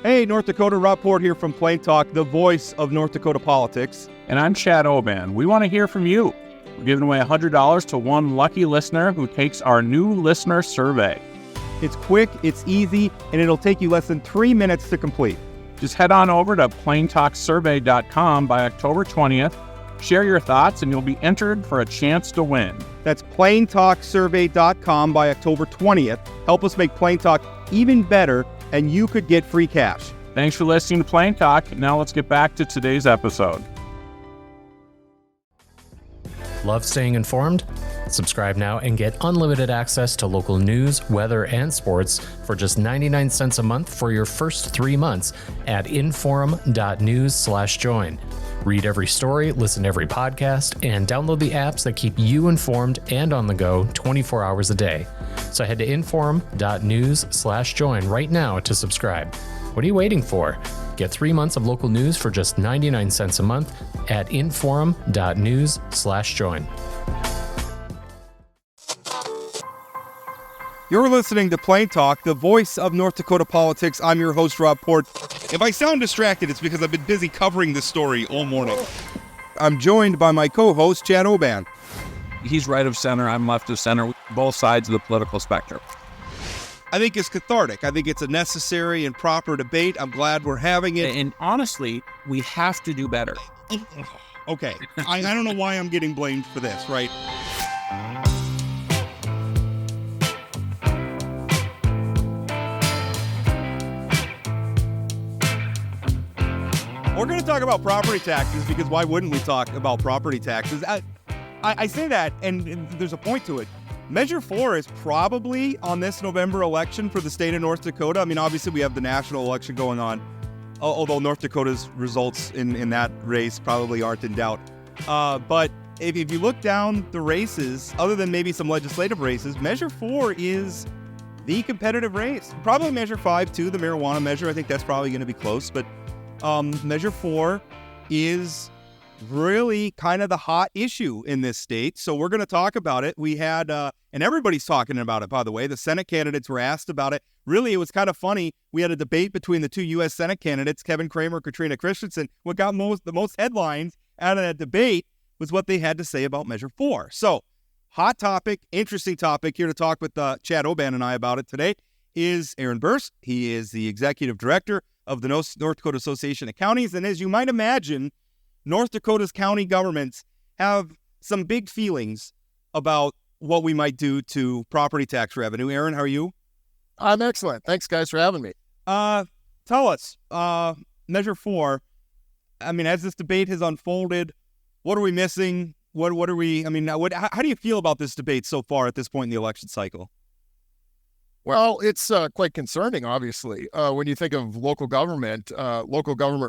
Hey, North Dakota, Rob Port here from Plain Talk, the voice of North Dakota politics. And I'm Chad Oban. We want to hear from you. We're giving away $100 to one lucky listener who takes our new listener survey. It's quick, it's easy, and it'll take you less than 3 minutes to complete. Just head on over to plaintalksurvey.com by October 20th. Share your thoughts and you'll be entered for a chance to win. That's plaintalksurvey.com by October 20th. Help us make Plain Talk even better, and you could get free cash. Thanks for listening to Plain Talk. Now let's get back to today's episode. Love staying informed? Subscribe now and get unlimited access to local news, weather, and sports for just 99 cents a month for your first 3 months at inforum.news/join. Read every story, listen to every podcast, and download the apps that keep you informed and on the go 24 hours a day. So head to inforum.news/join right now to subscribe. What are you waiting for? Get 3 months of local news for just 99 cents a month at inforum.news/join. You're listening to Plain Talk, the voice of North Dakota politics. I'm your host, Rob Port. If I sound distracted, it's because I've been busy covering this story all morning. I'm joined by my co-host, Chad Oban. He's right of center, I'm left of center, both sides of the political spectrum. I think it's cathartic. I think it's a necessary and proper debate. I'm glad we're having it. And honestly, we have to do better. Okay. I don't know why I'm getting blamed for this, right? We're going to talk about property taxes because why wouldn't we talk about property taxes? I say that, and there's a point to it. Measure 4 is probably on this November election for the state of North Dakota. I mean, obviously we have the national election going on, although North Dakota's results in that race probably aren't in doubt. But if you look down the races, other than maybe some legislative races, Measure 4 is the competitive race. Probably Measure 5 too, the marijuana measure. I think that's probably going to be close, but Measure 4 is really kind of the hot issue in this state. So we're going to talk about it. We had, and everybody's talking about it, by the way. The Senate candidates were asked about it. Really, it was kind of funny. We had a debate between the two U.S. Senate candidates, Kevin Cramer, Katrina Christensen. What got the most headlines out of that debate was what they had to say about Measure 4. So hot topic, interesting topic. Here to talk with Chad Oban and I about it today is Aaron Birst. He is the executive director of the North Dakota Association of Counties. And as you might imagine, North Dakota's county governments have some big feelings about what we might do to property tax revenue. Aaron, how are you? I'm excellent. Thanks, guys, for having me. Tell us, Measure 4, I mean, as this debate has unfolded, what are we missing? What are we, I mean, how do you feel about this debate so far at this point in the election cycle? Well, it's quite concerning, obviously. When you think of local government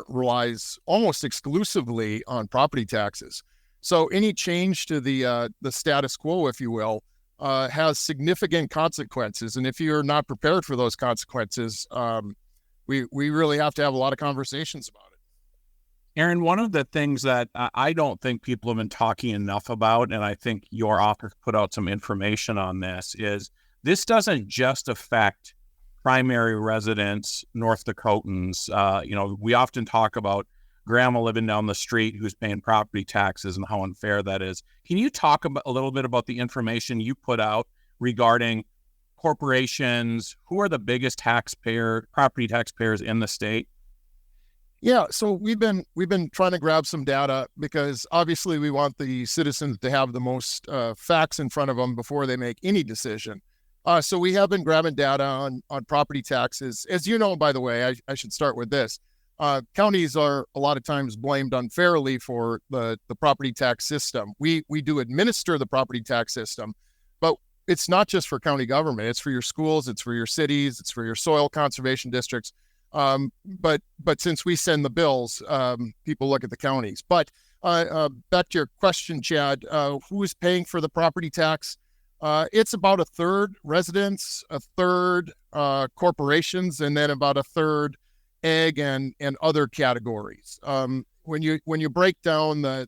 relies almost exclusively on property taxes. So any change to the status quo, if you will, has significant consequences. And if you're not prepared for those consequences, we really have to have a lot of conversations about it. Aaron, one of the things that I don't think people have been talking enough about, and I think your office put out some information on this, is this doesn't just affect primary residents, North Dakotans. We often talk about grandma living down the street who's paying property taxes and how unfair that is. Can you talk a little bit about the information you put out regarding corporations? Who are the biggest property taxpayers in the state? Yeah, so we've been trying to grab some data because obviously we want the citizens to have the most facts in front of them before they make any decision. So we have been grabbing data on property taxes. As you know, by the way, I should start with this. Counties are a lot of times blamed unfairly for the property tax system. We do administer the property tax system, but it's not just for county government. It's for your schools, it's for your cities, it's for your soil conservation districts. But since we send the bills, people look at the counties. But back to your question, Chad, who is paying for the property tax? It's about a third residents, a third corporations, and then about a third ag and other categories. When you break down the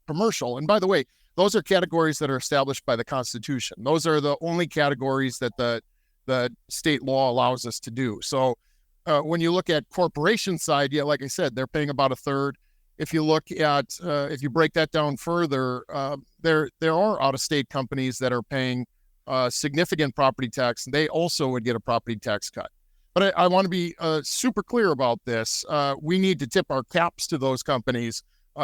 commercial, and by the way, those are categories that are established by the Constitution. Those are the only categories that the state law allows us to do. So when you look at corporation side, yeah, like I said, they're paying about a third. If you look at, if you break that down further, there are out-of-state companies that are paying significant property tax, and they also would get a property tax cut. But I want to be super clear about this. We need to tip our caps to those companies.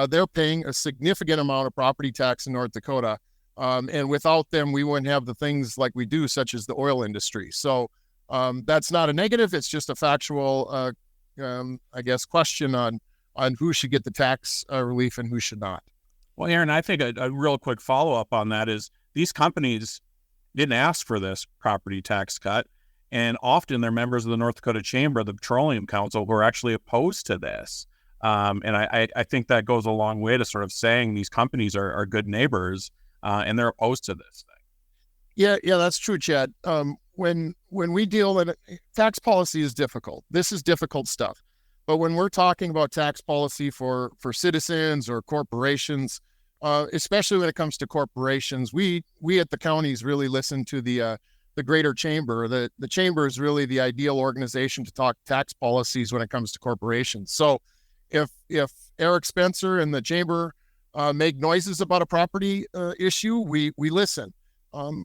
They're paying a significant amount of property tax in North Dakota. And without them, we wouldn't have the things like we do, such as the oil industry. So that's not a negative. It's just a factual, I guess, question on who should get the tax relief and who should not. Well, Aaron, I think a real quick follow-up on that is these companies didn't ask for this property tax cut. And often they're members of the North Dakota Chamber, the Petroleum Council, who are actually opposed to this. And I think that goes a long way to sort of saying these companies are good neighbors and they're opposed to this thing. Yeah, that's true, Chad. When we deal in tax policy is difficult. This is difficult stuff. But when we're talking about tax policy for citizens or corporations, especially when it comes to corporations, we at the counties really listen to the greater chamber. The chamber is really the ideal organization to talk tax policies when it comes to corporations. So if Eric Spencer and the chamber make noises about a property issue, we listen.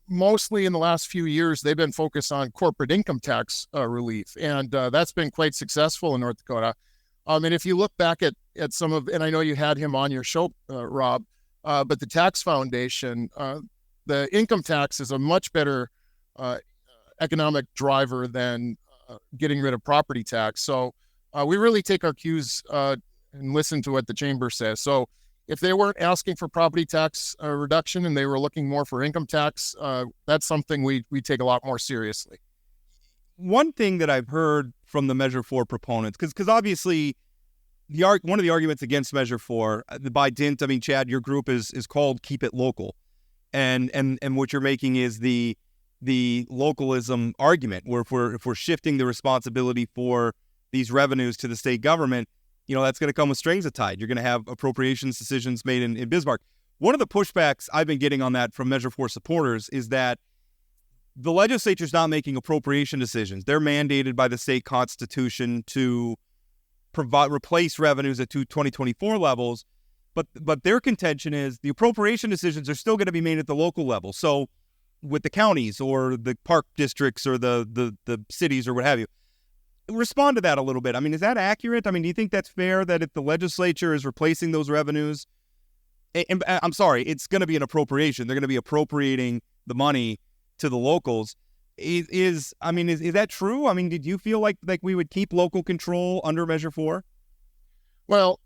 Mostly in the last few years, they've been focused on corporate income tax relief, and that's been quite successful in North Dakota. And if you look back at some of, and I know you had him on your show, Rob, but the Tax Foundation, the income tax is a much better economic driver than getting rid of property tax. So we really take our cues and listen to what the chamber says. So if they weren't asking for property tax reduction and they were looking more for income tax, that's something we take a lot more seriously. One thing that I've heard from the Measure 4 proponents, because obviously one of the arguments against Measure 4, by dint, I mean, Chad, your group is called Keep It Local. And what you're making is the localism argument, where if we're shifting the responsibility for these revenues to the state government, that's going to come with strings attached. You're going to have appropriations decisions made in Bismarck. One of the pushbacks I've been getting on that from Measure 4 supporters is that the legislature's not making appropriation decisions. They're mandated by the state constitution to replace revenues at 2024 levels, but their contention is the appropriation decisions are still going to be made at the local level. So with the counties or the park districts or the cities or what have you. Respond to that a little bit. I mean, is that accurate? I mean, do you think that's fair that if the legislature is replacing those revenues, and I'm sorry, it's going to be an appropriation. They're going to be appropriating the money to the locals. Is that true? I mean, did you feel like we would keep local control under Measure 4? Well,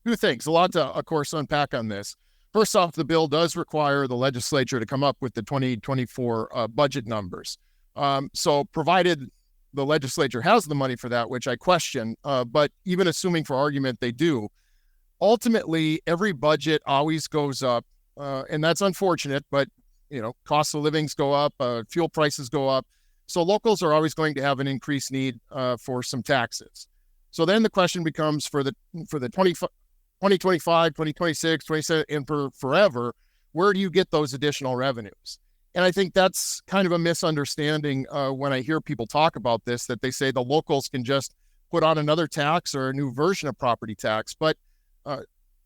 two things. A lot to, of course, unpack on this. First off, the bill does require the legislature to come up with the 2024 budget numbers. So provided the legislature has the money for that, which I question, but even assuming for argument they do, ultimately every budget always goes up, and that's unfortunate, but cost of livings go up, fuel prices go up, so locals are always going to have an increased need for some taxes. So then the question becomes for the 2025, 2026, 27, and for forever, where do you get those additional revenues? And I think that's kind of a misunderstanding when I hear people talk about this, that they say the locals can just put on another tax or a new version of property tax. But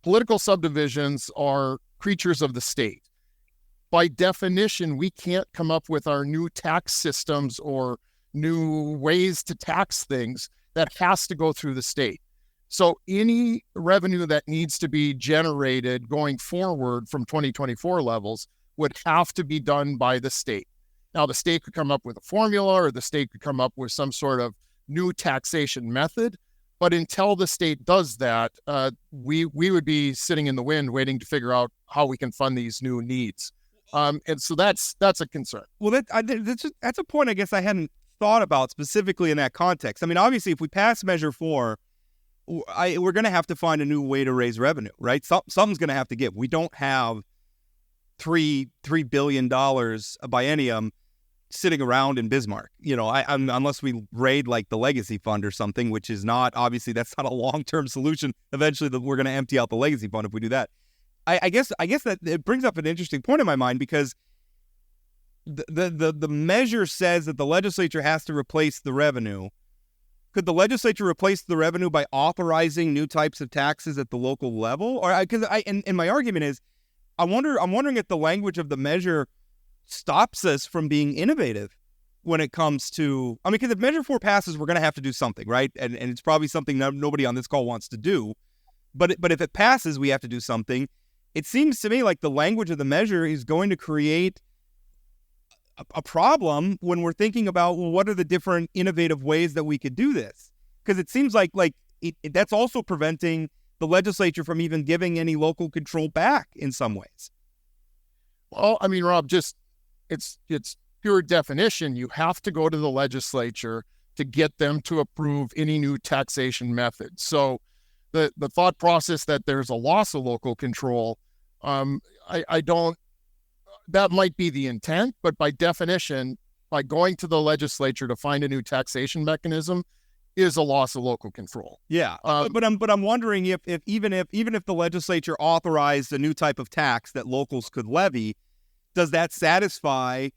political subdivisions are creatures of the state. By definition, we can't come up with our new tax systems or new ways to tax things. That has to go through the state. So any revenue that needs to be generated going forward from 2024 levels would have to be done by the state. Now, the state could come up with a formula, or the state could come up with some sort of new taxation method. But until the state does that, we would be sitting in the wind waiting to figure out how we can fund these new needs. And so that's a concern. Well, that's a point I guess I hadn't thought about specifically in that context. I mean, obviously, if we pass Measure 4, we're going to have to find a new way to raise revenue, right? Something's going to have to give. We don't have $3 billion a biennium sitting around in Bismarck, unless we raid like the Legacy Fund or something, which is not, obviously, that's not a long-term solution. Eventually, we're going to empty out the Legacy Fund if we do that. I guess that it brings up an interesting point in my mind, because the measure says that the legislature has to replace the revenue, could the legislature replace the revenue by authorizing new types of taxes at the local level? Or and my argument is, I'm wondering if the language of the measure stops us from being innovative when it comes to, because if Measure 4 passes, we're going to have to do something, right? And it's probably something that nobody on this call wants to do. But if it passes, we have to do something. It seems to me like the language of the measure is going to create a problem when we're thinking about, well, what are the different innovative ways that we could do this? Because it seems like that's also preventing the legislature from even giving any local control back in some ways. Well, Rob, it's pure definition. You have to go to the legislature to get them to approve any new taxation method. So the thought process that there's a loss of local control, I don't, that might be the intent, but by definition, by going to the legislature to find a new taxation mechanism is a loss of local control. Yeah, but I'm wondering if even if the legislature authorized a new type of tax that locals could levy, does that satisfy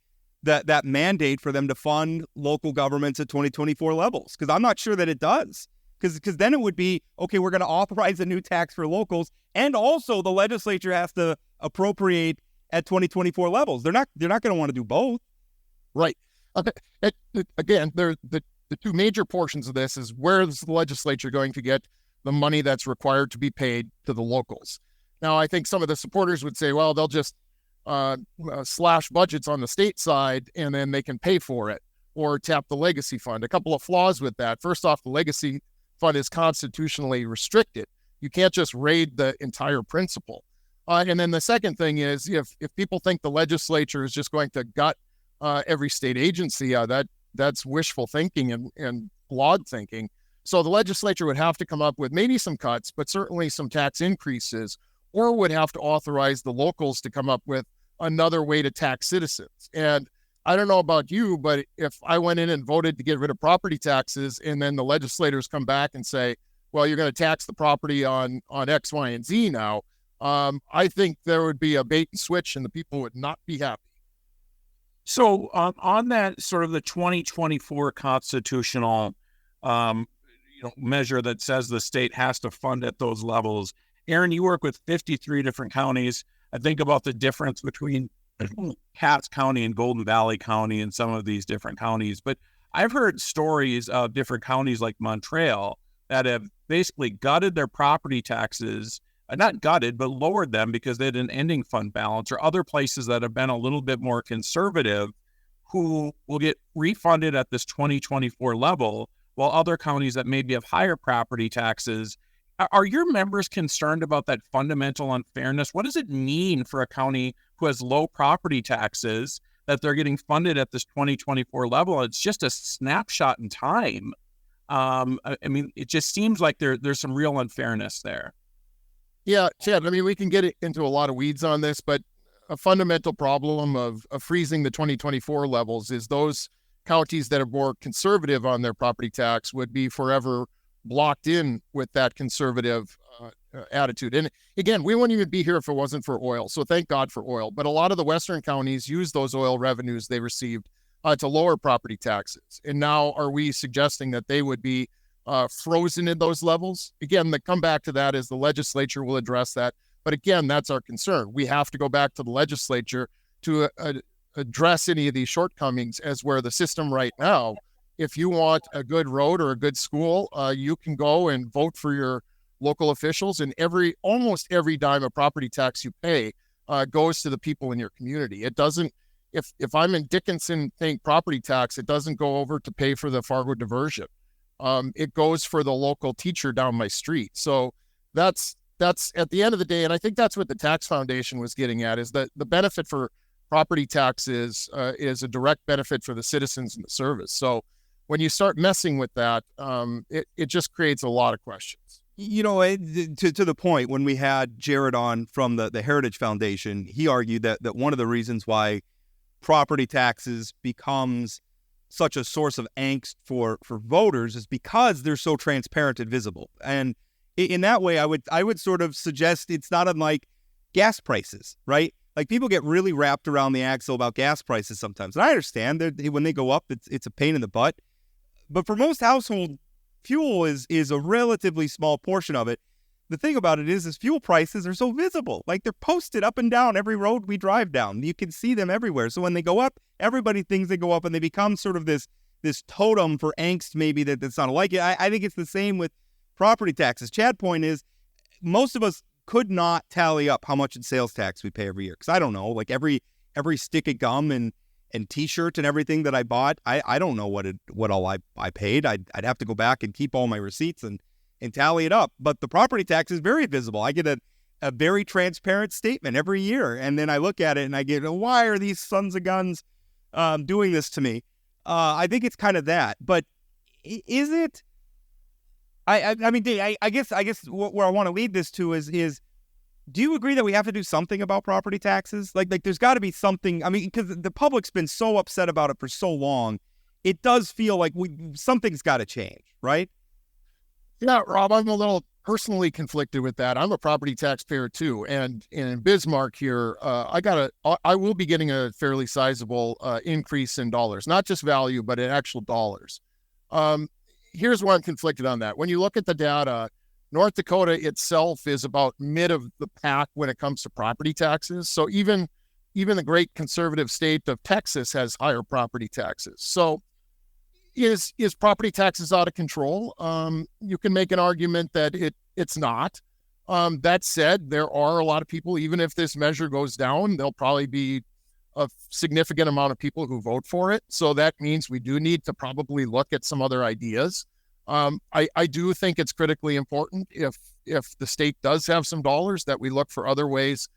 that mandate for them to fund local governments at 2024 levels? Because I'm not sure that it does. Because then it would be, okay, we're going to authorize a new tax for locals, and also the legislature has to appropriate at 2024 levels. They're not going to want to do both. Right. Again, the two major portions of this is, where is the legislature going to get the money that's required to be paid to the locals? Now, I think some of the supporters would say, well, they'll just slash budgets on the state side and then they can pay for it, or tap the legacy fund. A couple of flaws with that. First off, the legacy fund is constitutionally restricted. You can't just raid the entire principal. And then the second thing is, if people think the legislature is just going to gut every state agency, that's wishful thinking and flawed thinking. So the legislature would have to come up with maybe some cuts, but certainly some tax increases, or would have to authorize the locals to come up with another way to tax citizens. And I don't know about you, but if I went in and voted to get rid of property taxes, and then the legislators come back and say, well, you're going to tax the property on X, Y, and Z now, I think there would be a bait and switch and the people would not be happy. So on that sort of the 2024 constitutional measure that says the state has to fund at those levels, Aaron, you work with 53 different counties. I think about the difference between Cass County and Golden Valley County and some of these different counties. But I've heard stories of different counties like Montreal that have basically gutted their property taxes, not gutted, but lowered them because they had an ending fund balance, or other places that have been a little bit more conservative who will get refunded at this 2024 level, while other counties that maybe have higher property taxes. Are your members concerned about that fundamental unfairness? What does it mean for a county who has low property taxes that they're getting funded at this 2024 level? It's just a snapshot in time. It just seems like there's some real unfairness there. Yeah, Chad, we can get into a lot of weeds on this, but a fundamental problem of freezing the 2024 levels is those counties that are more conservative on their property tax would be forever blocked in with that conservative attitude. And again, we wouldn't even be here if it wasn't for oil. So thank God for oil. But a lot of the Western counties use those oil revenues they received to lower property taxes. And now are we suggesting that they would be frozen in those levels? Again, the comeback to that is the legislature will address that. But again, that's our concern. We have to go back to the legislature to address any of these shortcomings, as where the system right now, if you want a good road or a good school, you can go and vote for your local officials, and almost every dime of property tax you pay goes to the people in your community. It doesn't, if I'm in Dickinson paying property tax, it doesn't go over to pay for the Fargo diversion. It goes for the local teacher down my street. So that's at the end of the day, and I think that's what the Tax Foundation was getting at, is that the benefit for property taxes is a direct benefit for the citizens in the service. So when you start messing with that, it just creates a lot of questions. To the point, when we had Jared on from the Heritage Foundation, he argued that one of the reasons why property taxes becomes such a source of angst for voters is because they're so transparent and visible. And in that way, I would sort of suggest it's not unlike gas prices, right? Like, people get really wrapped around the axle about gas prices sometimes. And I understand that when they go up, it's a pain in the butt. But for most households, fuel is a relatively small portion of it. The thing about it is fuel prices are so visible. Like, they're posted up and down every road we drive down. You can see them everywhere. So when they go up, everybody thinks they go up, and they become sort of this totem for angst, maybe that's not like it. I think it's the same with property taxes. Chad's point is, most of us could not tally up how much in sales tax we pay every year. Because I don't know, like every stick of gum and T-shirt and everything that I bought, I don't know what all I paid. I'd have to go back and keep all my receipts and tally it up. But the property tax is very visible. I get a very transparent statement every year, and then I look at it and I get, why are these sons of guns doing this to me? I think it's kind of that. But is it? I mean, Dave, I guess where I want to lead this to is do you agree that we have to do something about property taxes? Like there's got to be something. I mean, because the public's been so upset about it for so long, it does feel like something's got to change, right? Yeah, Rob, I'm a little personally conflicted with that. I'm a property taxpayer too, and in Bismarck here, I will be getting a fairly sizable increase in dollars, not just value, but in actual dollars. Here's why I'm conflicted on that. When you look at the data, North Dakota itself is about mid of the pack when it comes to property taxes. So even the great conservative state of Texas has higher property taxes. So is property taxes out of control? You can make an argument that it's not. That said, there are a lot of people, even if this measure goes down, there'll probably be a significant amount of people who vote for it. So that means we do need to probably look at some other ideas. I do think it's critically important if the state does have some dollars that we look for other ways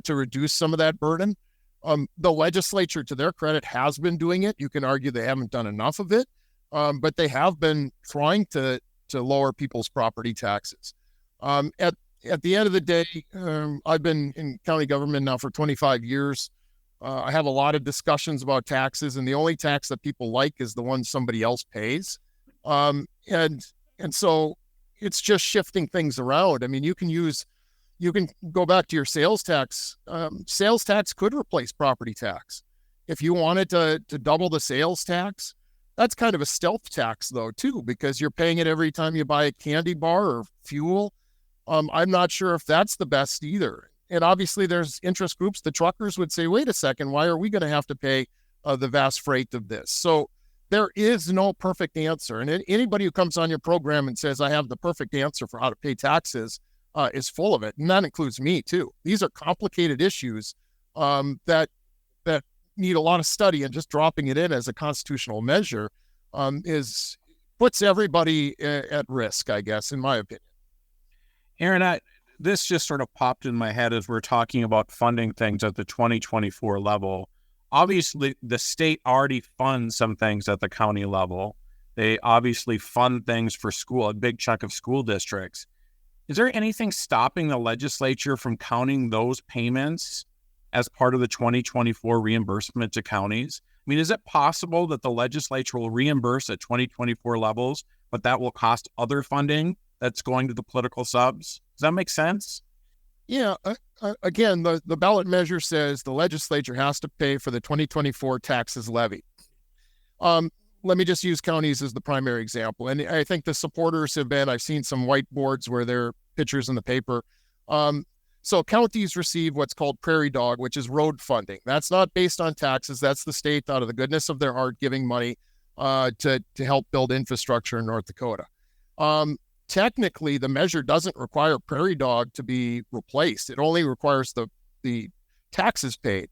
to reduce some of that burden. The legislature, to their credit, has been doing it. You can argue they haven't done enough of it, but they have been trying to lower people's property taxes. At the end of the day, I've been in county government now for 25 years. I have a lot of discussions about taxes, and the only tax that people like is the one somebody else pays. And so it's just shifting things around. I mean, you can go back to your sales tax. Sales tax could replace property tax. If you wanted to double the sales tax, that's kind of a stealth tax though, too, because you're paying it every time you buy a candy bar or fuel. I'm not sure if that's the best either. And obviously there's interest groups. The truckers would say, wait a second, why are we going to have to pay the vast freight of this? So there is no perfect answer. And anybody who comes on your program and says, I have the perfect answer for how to pay taxes is full of it. And that includes me too. These are complicated issues that need a lot of study, and just dropping it in as a constitutional measure puts everybody at risk, I guess, in my opinion. Aaron, this just sort of popped in my head as we're talking about funding things at the 2024 level. Obviously, the state already funds some things at the county level. They obviously fund things for school, a big chunk of school districts. Is there anything stopping the legislature from counting those payments as part of the 2024 reimbursement to counties? I mean, is it possible that the legislature will reimburse at 2024 levels, but that will cost other funding that's going to the political subs? Does that make sense? Yeah. Again, the ballot measure says the legislature has to pay for the 2024 taxes levied. Let me just use counties as the primary example. And I think the supporters I've seen some whiteboards where there are pictures in the paper. So counties receive what's called prairie dog, which is road funding. That's not based on taxes. That's the state, out of the goodness of their heart, giving money to help build infrastructure in North Dakota. Technically, the measure doesn't require prairie dog to be replaced. It only requires the taxes paid.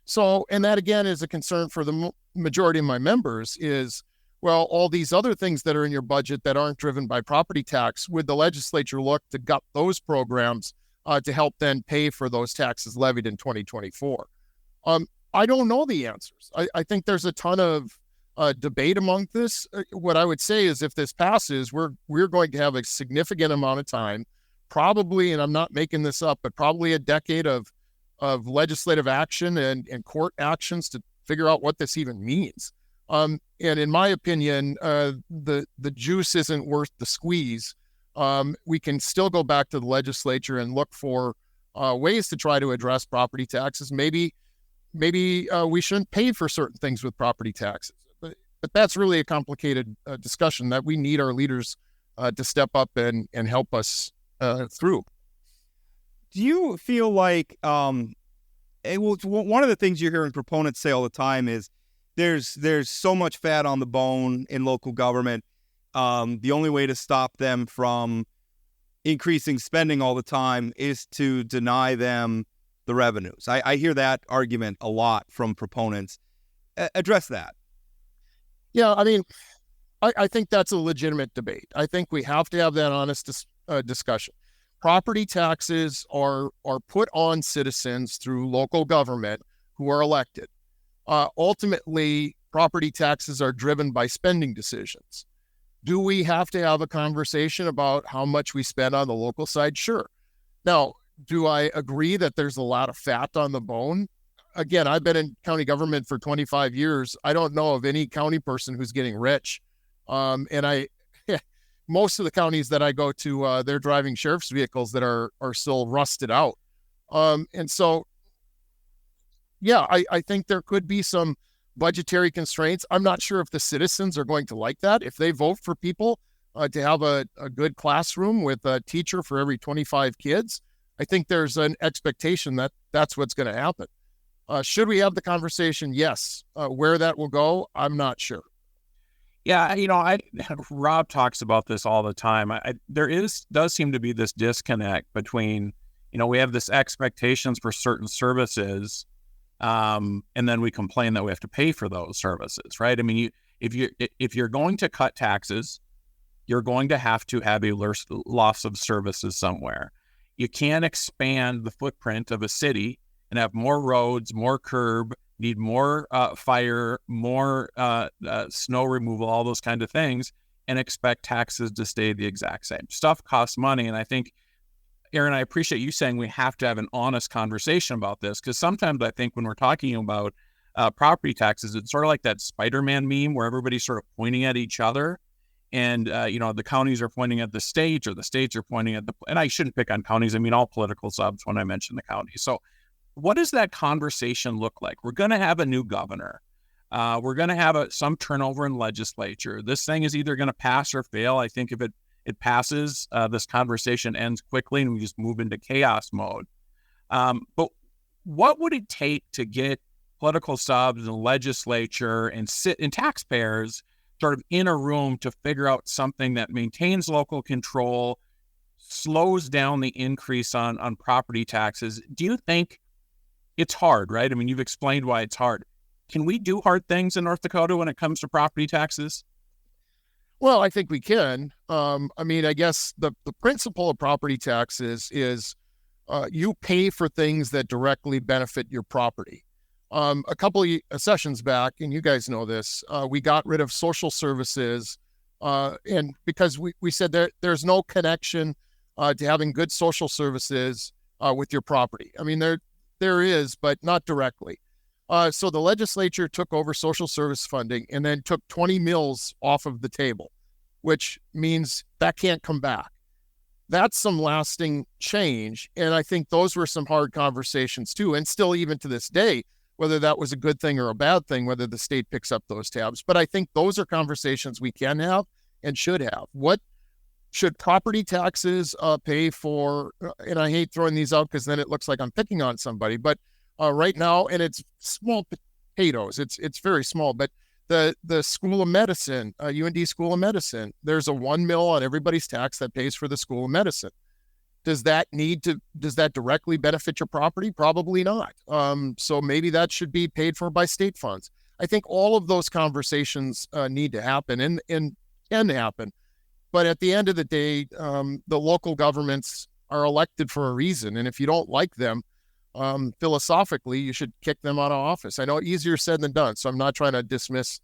So, and that again is a concern for the majority of my members is, well, all these other things that are in your budget that aren't driven by property tax, would the legislature look to gut those programs to help then pay for those taxes levied in 2024? I don't know the answers. I think there's a ton of debate among this. What I would say is if this passes, we're going to have a significant amount of time, probably, and I'm not making this up, but probably a decade of legislative action and court actions to figure out what this even means. And in my opinion, the juice isn't worth the squeeze. We can still go back to the legislature and look for ways to try to address property taxes. Maybe we shouldn't pay for certain things with property taxes. But that's really a complicated discussion that we need our leaders to step up and help us through. Do you feel like one of the things you're hearing proponents say all the time is there's so much fat on the bone in local government. The only way to stop them from increasing spending all the time is to deny them the revenues. I hear that argument a lot from proponents. Address that. Yeah, I mean, I think that's a legitimate debate. I think we have to have that honest discussion. Property taxes are put on citizens through local government who are elected. Ultimately, property taxes are driven by spending decisions. Do we have to have a conversation about how much we spend on the local side? Sure. Now, do I agree that there's a lot of fat on the bone? Again, I've been in county government for 25 years. I don't know of any county person who's getting rich. Most of the counties that I go to, they're driving sheriff's vehicles that are still rusted out. And so, yeah, I think there could be some budgetary constraints. I'm not sure if the citizens are going to like that. If they vote for people to have a good classroom with a teacher for every 25 kids, I think there's an expectation that that's what's going to happen. Should we have the conversation? Yes. Where that will go, I'm not sure. Yeah, Rob talks about this all the time. Does seem to be this disconnect between, we have this expectations for certain services, and then we complain that we have to pay for those services, right? I mean, if you're going to cut taxes, you're going to have a loss of services somewhere. You can't expand the footprint of a city and have more roads, more curb, need more fire, more snow removal, all those kind of things, and expect taxes to stay the exact same. Stuff costs money, and I think, Aaron, I appreciate you saying we have to have an honest conversation about this, because sometimes I think when we're talking about property taxes, it's sort of like that Spider-Man meme where everybody's sort of pointing at each other, and the counties are pointing at the state, or the states are pointing at and I shouldn't pick on counties, I mean all political subs when I mention the counties. So what does that conversation look like? We're going to have a new governor. We're going to have some turnover in legislature. This thing is either going to pass or fail. I think if it passes, this conversation ends quickly and we just move into chaos mode. But what would it take to get political subs and legislature and taxpayers sort of in a room to figure out something that maintains local control, slows down the increase on property taxes? Do you think it's hard, right? I mean, you've explained why it's hard. Can we do hard things in North Dakota when it comes to property taxes? Well, I think we can. I mean, I guess the principle of property taxes is you pay for things that directly benefit your property. A couple of sessions back, and you guys know this, we got rid of social services, and because we said there's no connection to having good social services with your property. I mean, there is, but not directly. So the legislature took over social service funding and then took 20 mills off of the table, which means that can't come back. That's some lasting change. And I think those were some hard conversations too. And still, even to this day, whether that was a good thing or a bad thing, whether the state picks up those tabs. But I think those are conversations we can have and should have. What should property taxes pay for? And I hate throwing these out because then it looks like I'm picking on somebody. But right now, and it's small potatoes. It's very small. But the School of Medicine, UND School of Medicine, there's a 1 mil on everybody's tax that pays for the School of Medicine. Does that directly benefit your property? Probably not. So maybe that should be paid for by state funds. I think all of those conversations need to happen and can happen. But at the end of the day, the local governments are elected for a reason. And if you don't like them, philosophically, you should kick them out of office. I know easier said than done, so I'm not trying to dismiss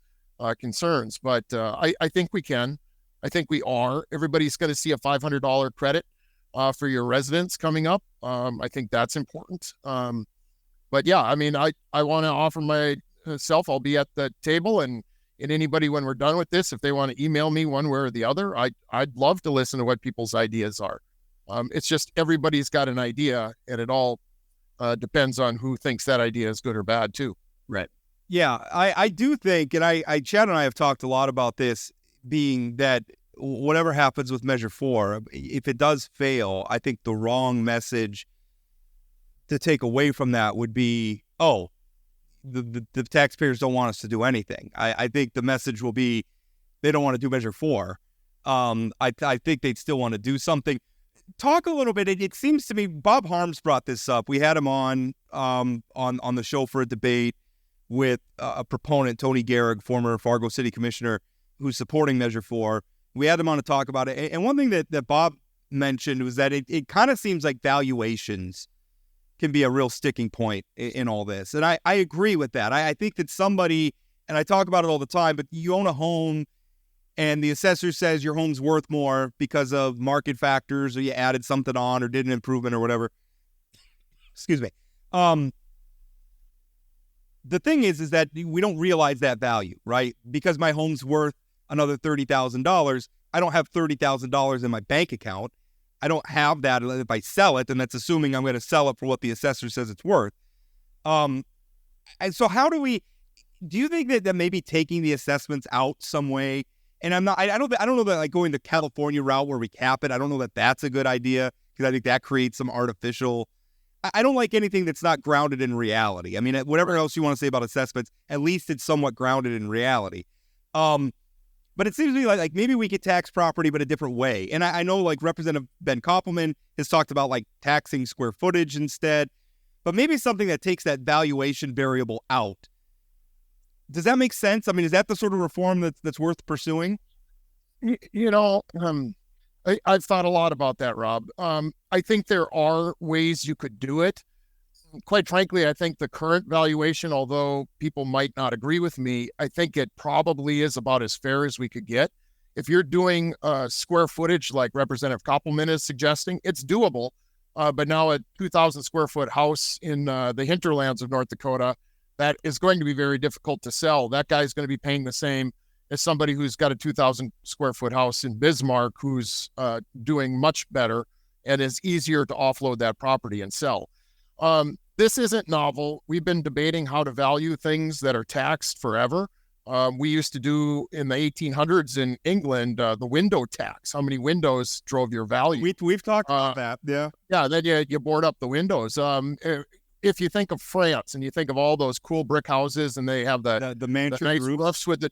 concerns, but I think we can. I think we are. Everybody's going to see a $500 credit for your residents coming up. I think that's important. But yeah, I mean, I want to offer myself. I'll be at the table, and anybody, when we're done with this, if they want to email me one way or the other, I'd love to listen to what people's ideas are. It's just everybody's got an idea, and it all depends on who thinks that idea is good or bad too. Right. Yeah, I do think, and Chad and I have talked a lot about this, being that whatever happens with Measure 4, if it does fail, I think the wrong message to take away from that would be, the taxpayers don't want us to do anything. I think the message will be they don't want to do Measure 4. I think they'd still want to do something. Talk a little bit. It seems to me Bob Harms brought this up. We had him on the show for a debate with a proponent, Tony Gehrig, former Fargo City Commissioner, who's supporting Measure 4. We had him on to talk about it. And one thing that Bob mentioned was that it kind of seems like valuations can be a real sticking point in all this. And I agree with that. I think that somebody, and I talk about it all the time, but you own a home and the assessor says your home's worth more because of market factors, or you added something on or did an improvement or whatever. Excuse me. The thing is that we don't realize that value, right? Because my home's worth another $30,000. I don't have $30,000 in my bank account. I don't have that if I sell it, and that's assuming I'm going to sell it for what the assessor says it's worth. And so how do you think that maybe taking the assessments out some way? And I don't know that like going the California route where we cap it, I don't know that that's a good idea, because I think that creates some artificial. I don't like anything that's not grounded in reality. I mean, whatever else you want to say about assessments, at least it's somewhat grounded in reality. But it seems to me like maybe we could tax property, but a different way. And I know like Representative Ben Koppelman has talked about like taxing square footage instead, but maybe something that takes that valuation variable out. Does that make sense? I mean, is that the sort of reform that's worth pursuing? I've thought a lot about that, Rob. I think there are ways you could do it. Quite frankly, I think the current valuation, although people might not agree with me, I think it probably is about as fair as we could get. If you're doing square footage like Representative Koppelman is suggesting, it's doable. But now a 2,000 square foot house in the hinterlands of North Dakota, that is going to be very difficult to sell. That guy's going to be paying the same as somebody who's got a 2,000 square foot house in Bismarck, who's doing much better, and is easier to offload that property and sell. This isn't novel. We've been debating how to value things that are taxed forever. We used to do in the 1800s in England, the window tax, how many windows drove your value. We've talked about that. Yeah. Yeah. Then you board up the windows. If you think of France and you think of all those cool brick houses and they have the nice roofs with the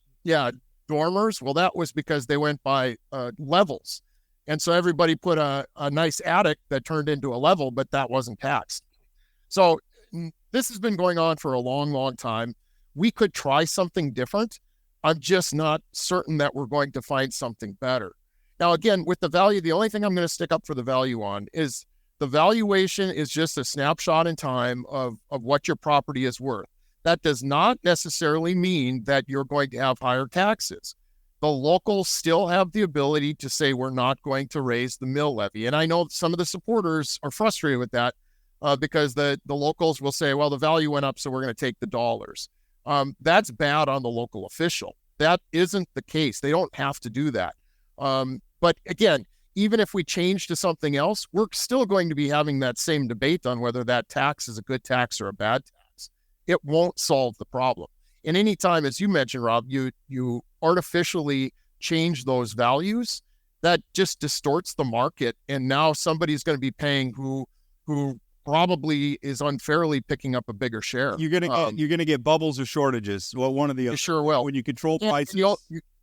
dormers, well, that was because they went by levels. And so everybody put a nice attic that turned into a level, but that wasn't taxed. So this has been going on for a long, long time. We could try something different. I'm just not certain that we're going to find something better. Now, again, with the value, the only thing I'm going to stick up for the value on is the valuation is just a snapshot in time of what your property is worth. That does not necessarily mean that you're going to have higher taxes. The locals still have the ability to say, we're not going to raise the mill levy. And I know some of the supporters are frustrated with that because the locals will say, well, the value went up, so we're going to take the dollars. That's bad on the local official. That isn't the case. They don't have to do that. But again, even if we change to something else, we're still going to be having that same debate on whether that tax is a good tax or a bad tax. It won't solve the problem. And anytime, as you mentioned, Rob, you artificially change those values, that just distorts the market. And now somebody's going to be paying who probably is unfairly picking up a bigger share. You're gonna get bubbles or shortages. Well, one of the other. You sure will. When you control prices,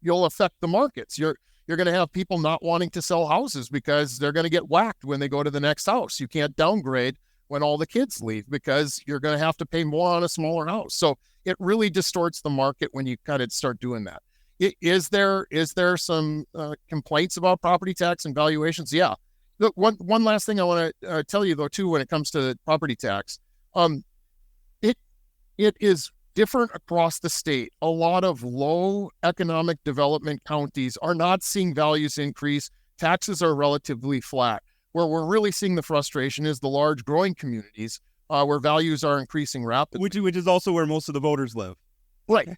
you'll affect the markets. You're going to have people not wanting to sell houses because they're going to get whacked when they go to the next house. You can't downgrade when all the kids leave because you're going to have to pay more on a smaller house. So it really distorts the market when you kind of start doing that. Is there some complaints about property tax and valuations? Yeah. Look, one last thing I want to tell you though too when it comes to property tax, it is different across the state. A lot of low economic development counties are not seeing values increase. Taxes are relatively flat. Where we're really seeing the frustration is the large growing communities where values are increasing rapidly. Which is also where most of the voters live. Right.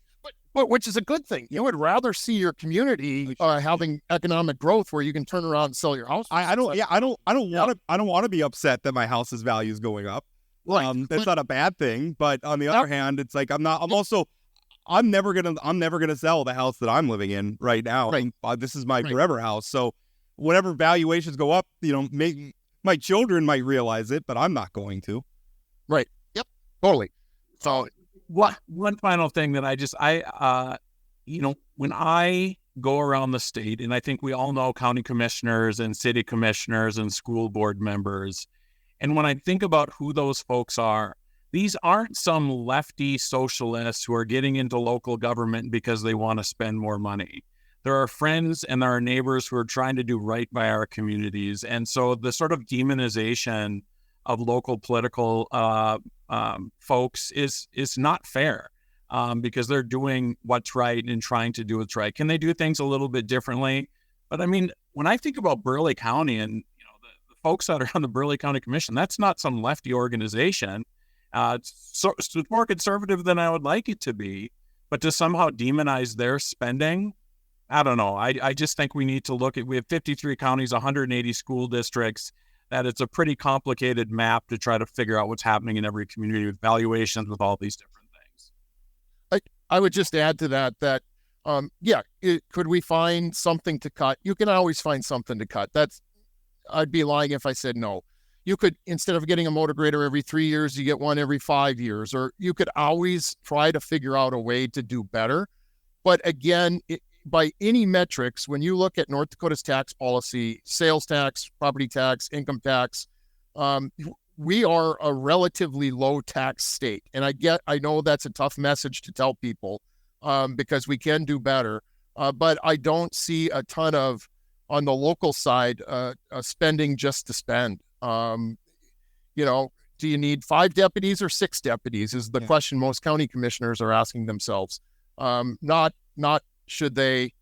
But which is a good thing. You would rather see your community having economic growth where you can turn around and sell your house. I don't want to be upset that my house's value is going up. That's not a bad thing. But on the other hand, it's like I'm I'm never gonna sell the house that I'm living in right now. Right. This is my forever house. So whatever valuations go up, my children might realize it, but I'm not going to. Right. Yep. Totally. So One final thing that when I go around the state, and I think we all know county commissioners and city commissioners and school board members, and when I think about who those folks are, these aren't some lefty socialists who are getting into local government because they want to spend more money. There are friends and there are neighbors who are trying to do right by our communities. And so the sort of demonization of local political folks is not fair because they're doing what's right and trying to do what's right. Can they do things a little bit differently? But I mean, when I think about Burleigh County and the folks that are on the Burleigh County Commission, that's not some lefty organization. It's more conservative than I would like it to be, but to somehow demonize their spending, I don't know. I just think we need to we have 53 counties, 180 school districts, that it's a pretty complicated map to try to figure out what's happening in every community with valuations, with all these different things. I would just add to that, could we find something to cut? You can always find something to cut. I'd be lying if I said no. You could, instead of getting a motor grader every 3 years, you get one every 5 years, or you could always try to figure out a way to do better. But again, by any metrics, when you look at North Dakota's tax policy, sales tax, property tax, income tax, we are a relatively low tax state. And I know that's a tough message to tell people because we can do better. But I don't see a ton of, on the local side, spending just to spend. Do you need 5 deputies or 6 deputies is the question most county commissioners are asking themselves. Not should they,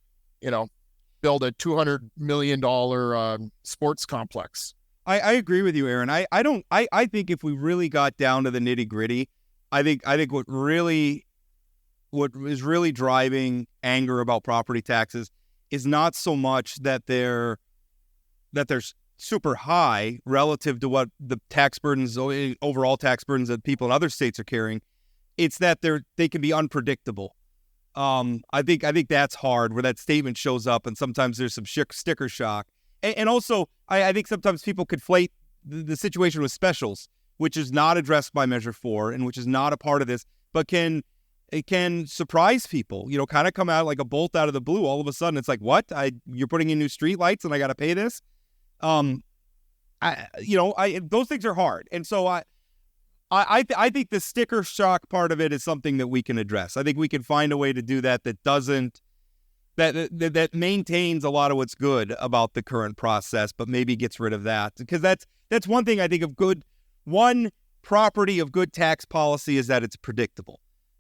build a $200 million sports complex. I agree with you, Aaron. I think if we really got down to the nitty gritty, I think what is really driving anger about property taxes is not so much that they're super high relative to what the tax burdens, overall tax burdens that people in other states are carrying. It's that they can be unpredictable. I think that's hard where that statement shows up, and sometimes there's some sticker shock. And also, I think sometimes people conflate the situation with specials, which is not addressed by Measure 4 and which is not a part of this, but it can surprise people, kind of come out like a bolt out of the blue. All of a sudden, it's like, what? You're putting in new street lights and I got to pay this? Those things are hard. And so I think the sticker shock part of it is something that we can address. I think we can find a way to do that that maintains a lot of what's good about the current process, but maybe gets rid of that. Because that's one thing I think one property of good tax policy is that it's predictable.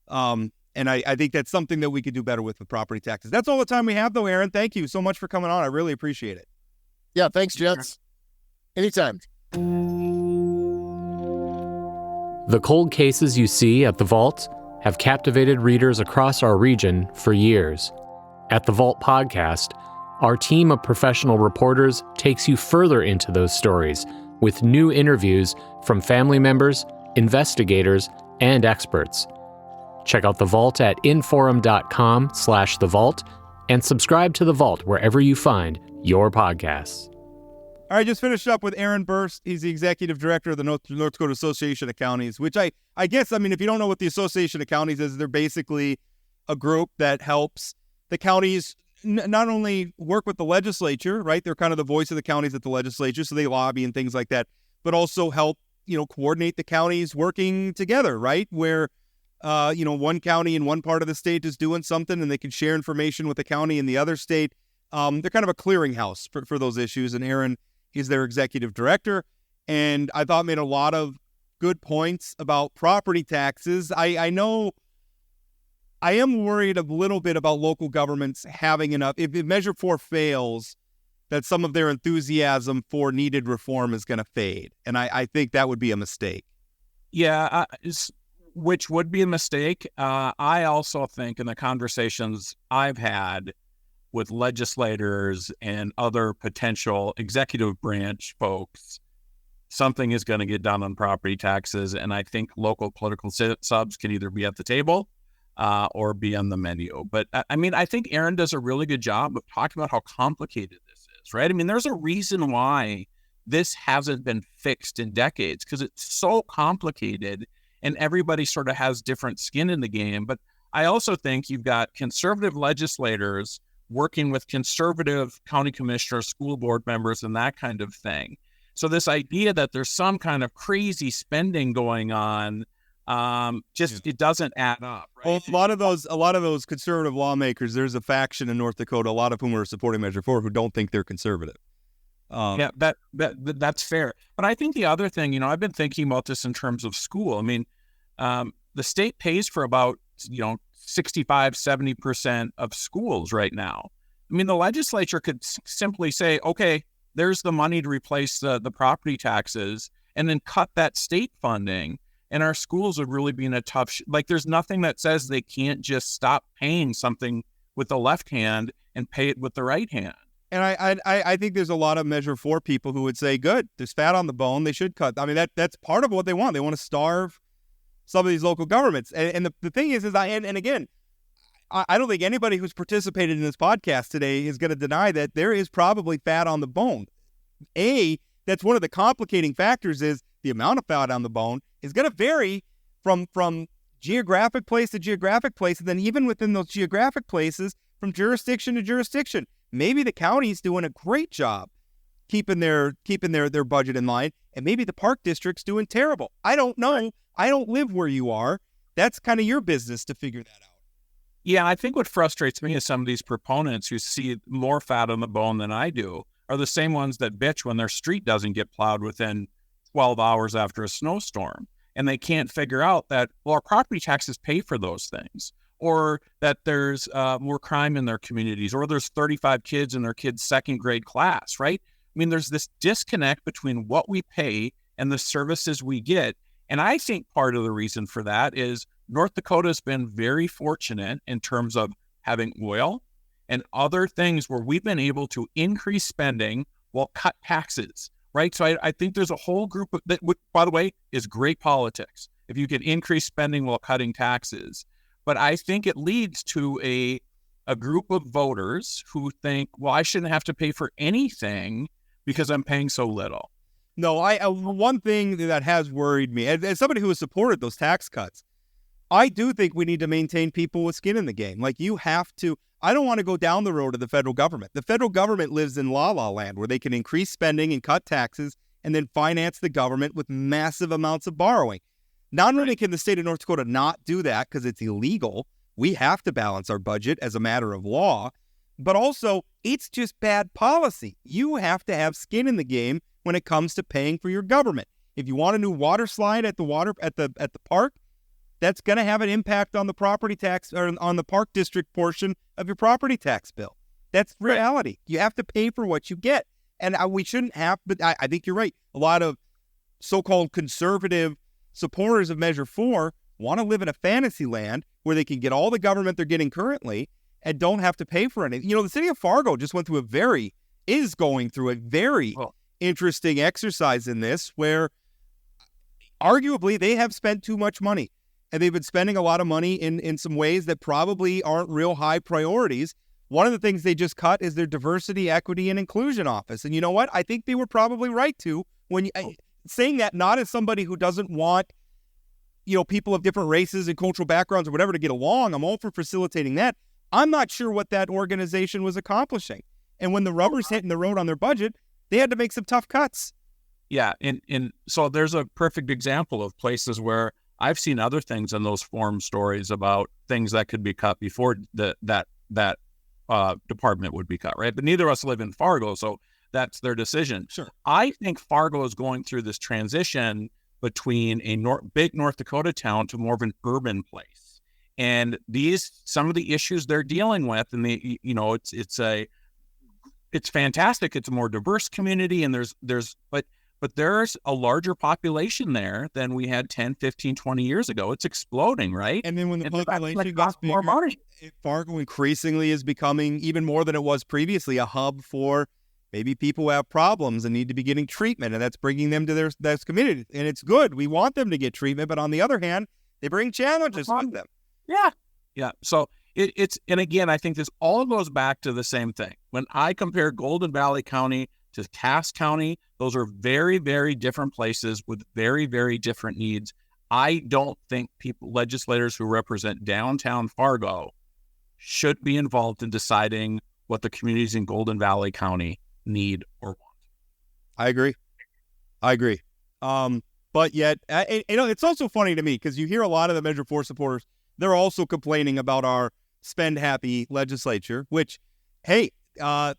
And I think that's something that we could do better with property taxes. That's all the time we have, though, Aaron. Thank you so much for coming on. I really appreciate it. Yeah, thanks, gents. Anytime. The cold cases you see at The Vault have captivated readers across our region for years. At The Vault Podcast, our team of professional reporters takes you further into those stories with new interviews from family members, investigators, and experts. Check out The Vault at inforum.com/The Vault and subscribe to The Vault wherever you find your podcasts. All right, just finished up with Aaron Birst. He's the executive director of the North Dakota Association of Counties, which I guess, if you don't know what the Association of Counties is, they're basically a group that helps the counties not only work with the legislature, right? They're kind of the voice of the counties at the legislature, so they lobby and things like that, but also help, coordinate the counties working together, right? Where, one county in one part of the state is doing something and they can share information with the county in the other state. They're kind of a clearinghouse for those issues. And Aaron, he's their executive director, and I thought made a lot of good points about property taxes. I know I am worried a little bit about local governments having enough. If Measure 4 fails, that some of their enthusiasm for needed reform is going to fade. And I think that would be a mistake. Yeah, which would be a mistake. I also think in the conversations I've had with legislators and other potential executive branch folks, something is going to get done on property taxes. And I think local political subs can either be at the table or be on the menu. But I mean, I think Aaron does a really good job of talking about how complicated this is, right? I mean, there's a reason why this hasn't been fixed in decades, because it's so complicated and everybody sort of has different skin in the game. But I also think you've got conservative legislators working with conservative county commissioners, school board members, and that kind of thing. So this idea that there's some kind of crazy spending going on, it doesn't add up. Right? Well, a lot of those conservative lawmakers, there's a faction in North Dakota, a lot of whom are supporting Measure 4, who don't think they're conservative. Yeah, that's fair. But I think the other thing, I've been thinking about this in terms of school. I mean, the state pays for about, 65, 70% of schools right now. I mean, the legislature could simply say, okay, there's the money to replace the property taxes, and then cut that state funding. And our schools would really be in a tough, there's nothing that says they can't just stop paying something with the left hand and pay it with the right hand. And I think there's a lot of Measure 4 people who would say, good, there's fat on the bone, they should cut. I mean, that's part of what they want. They want to starve some of these local governments. And the thing is again, I don't think anybody who's participated in this podcast today is going to deny that there is probably fat on the bone. That's one of the complicating factors, is the amount of fat on the bone is going to vary from geographic place to geographic place, and then even within those geographic places, from jurisdiction to jurisdiction. Maybe the county's doing a great job keeping their budget in line, and maybe the park district's doing terrible. I don't know. I don't live where you are. That's kind of your business to figure that out. Yeah, I think what frustrates me is some of these proponents who see more fat on the bone than I do are the same ones that bitch when their street doesn't get plowed within 12 hours after a snowstorm. And they can't figure out that, well, our property taxes pay for those things, or that there's more crime in their communities, or there's 35 kids in their kid's second grade class, right? I mean, there's this disconnect between what we pay and the services we get. And I think part of the reason for that is North Dakota has been very fortunate in terms of having oil and other things where we've been able to increase spending while cut taxes, right? So I think there's a whole group of that, by the way, is great politics if you can increase spending while cutting taxes. But I think it leads to a group of voters who think, well, I shouldn't have to pay for anything because I'm paying so little. No, one thing that has worried me, as somebody who has supported those tax cuts, I do think we need to maintain people with skin in the game. You have to. I don't want to go down the road of the federal government. The federal government lives in la-la land, where they can increase spending and cut taxes and then finance the government with massive amounts of borrowing. Not only can the state of North Dakota not do that because it's illegal, we have to balance our budget as a matter of law, but also it's just bad policy. You have to have skin in the game when it comes to paying for your government. If you want a new water slide at the park, that's going to have an impact on the property tax, or on the park district portion of your property tax bill. That's reality. You have to pay for what you get. And we shouldn't have, but I think you're right. A lot of so-called conservative supporters of Measure 4 want to live in a fantasy land where they can get all the government they're getting currently and don't have to pay for anything. The city of Fargo just is going through a very interesting exercise in this, where arguably they have spent too much money. And they've been spending a lot of money in some ways that probably aren't real high priorities. One of the things they just cut is their diversity, equity, and inclusion office. And you know what? I think they were probably right to, saying that not as somebody who doesn't want, people of different races and cultural backgrounds or whatever to get along. I'm all for facilitating that. I'm not sure what that organization was accomplishing. And when the rubber's hitting the road on their budget, they had to make some tough cuts. Yeah. And so there's a perfect example of places where I've seen other things in those forum stories about things that could be cut before that department would be cut, right? But neither of us live in Fargo, so that's their decision. Sure. I think Fargo is going through this transition between a big North Dakota town to more of an urban place, and some of the issues they're dealing with, and it's fantastic. It's a more diverse community, and but there's a larger population there than we had 10, 15, 20 years ago. It's exploding, right? And then when the population gets bigger, Fargo increasingly is becoming, even more than it was previously, a hub for maybe people who have problems and need to be getting treatment, and that's bringing them to their community. And it's good. We want them to get treatment, but on the other hand, they bring challenges with them. Yeah. Yeah. So and again, I think this all goes back to the same thing. When I compare Golden Valley County to Cass County, those are very, very different places with very, very different needs. I don't think legislators who represent downtown Fargo should be involved in deciding what the communities in Golden Valley County need or want. I agree. But yet, it's also funny to me because you hear a lot of the Measure 4 supporters, they're also complaining about our spend-happy legislature, which, hey,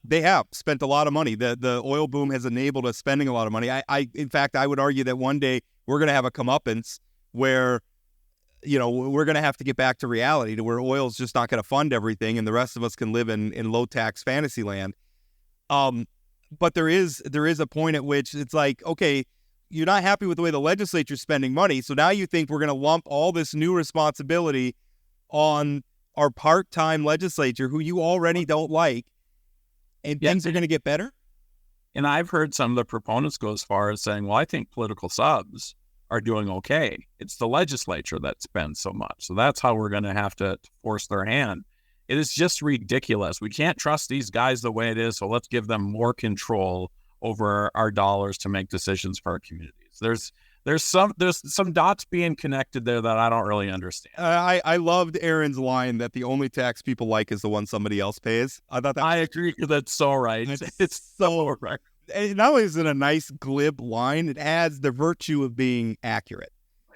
they have spent a lot of money. The oil boom has enabled us spending a lot of money. In fact, I would argue that one day we're going to have a comeuppance where, we're going to have to get back to reality, to where oil's just not going to fund everything and the rest of us can live in low-tax fantasy land. But there is a point at which it's like, okay, you're not happy with the way the legislature's spending money, so now you think we're going to lump all this new responsibility on our part-time legislature, who you already don't like, and things are going to get better? And I've heard some of the proponents go as far as saying, well, I think political subs are doing okay. It's the legislature that spends so much. So that's how we're going to have to force their hand. It is just ridiculous. We can't trust these guys the way it is, so let's give them more control over our dollars to make decisions for our communities. There's some dots being connected there that I don't really understand. I loved Aaron's line that the only tax people like is the one somebody else pays. I agree. That's so right. It's so right. Not only is it a nice glib line, it adds the virtue of being accurate.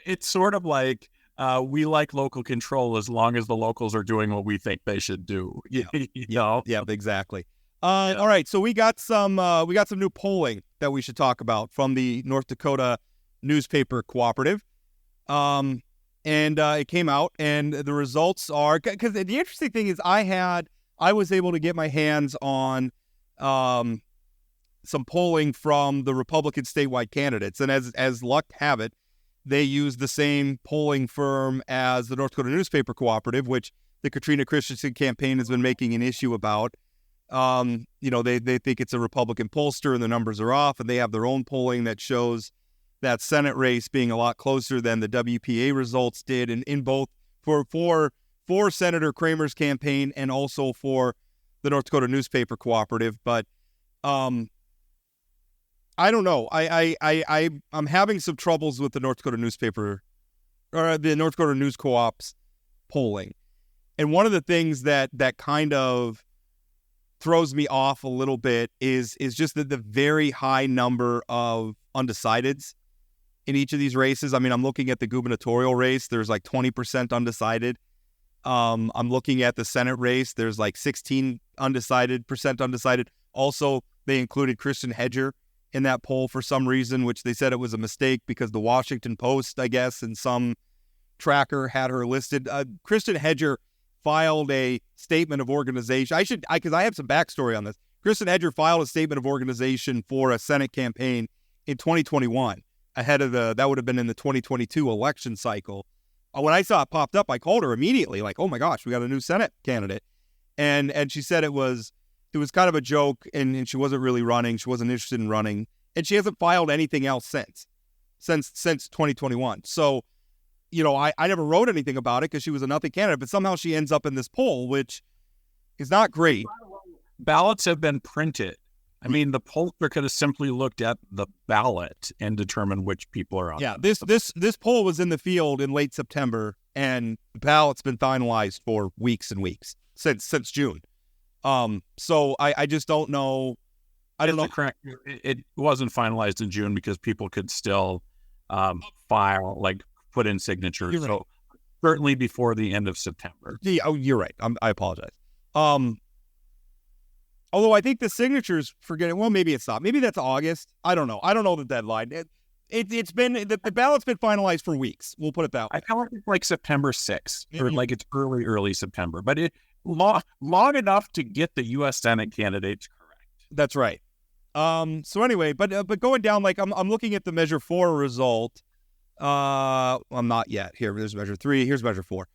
It's sort of like we like local control as long as the locals are doing what we think they should do. Yeah, yeah, exactly. All right, so we got some new polling that we should talk about from the North Dakota Newspaper Cooperative, and it came out, and the results are, because the interesting thing is I was able to get my hands on some polling from the Republican statewide candidates, and as luck have it, they used the same polling firm as the North Dakota Newspaper Cooperative, which the Katrina Christensen campaign has been making an issue about. They think it's a Republican pollster and the numbers are off, and they have their own polling that shows that Senate race being a lot closer than the WPA results did in both for Senator Kramer's campaign and also for the North Dakota Newspaper Cooperative. But I don't know. I'm having some troubles with the North Dakota Newspaper or the North Dakota News Co-op's polling. And one of the things that kind of throws me off a little bit is just the very high number of undecideds in each of these races. I mean, I'm looking at the gubernatorial race. There's like 20% undecided. I'm looking at the Senate race. There's like 16% undecided. Also, they included Kristen Hedger in that poll for some reason, which they said it was a mistake because the Washington Post, I guess, and some tracker had her listed. Kristen Hedger filed a statement of organization. Because I have some backstory on this. Kristen Hedger filed a statement of organization for a Senate campaign in 2021, ahead of that would have been in the 2022 election cycle. When I saw it popped up, I called her immediately, like, oh my gosh, we got a new Senate candidate. And she said it was kind of a joke, and she wasn't really running. She wasn't interested in running. And she hasn't filed anything else since 2021. So, I never wrote anything about it because she was a nothing candidate, but somehow she ends up in this poll, which is not great. Ballots have been printed. I mean, the pollster could have simply looked at the ballot and determined which people are on. Yeah, this poll was in the field in late September, and the ballot's been finalized for weeks and weeks since June. So I just don't know. I don't know. Correct. It wasn't finalized in June because people could still file, like put in signatures. Right. So certainly before the end of September. Yeah, you're right. I apologize. Although I think the signatures, well, maybe it's not. Maybe that's August. I don't know. I don't know the deadline. It's been, the ballot's been finalized for weeks. We'll put it that way. I feel like it's like September 6th, or like it's early September, but it long enough to get the U.S. Senate candidates correct. That's right. So anyway, but going down, like I'm looking at the Measure 4 result. I'm not yet. There's Measure 3. Here's Measure 4.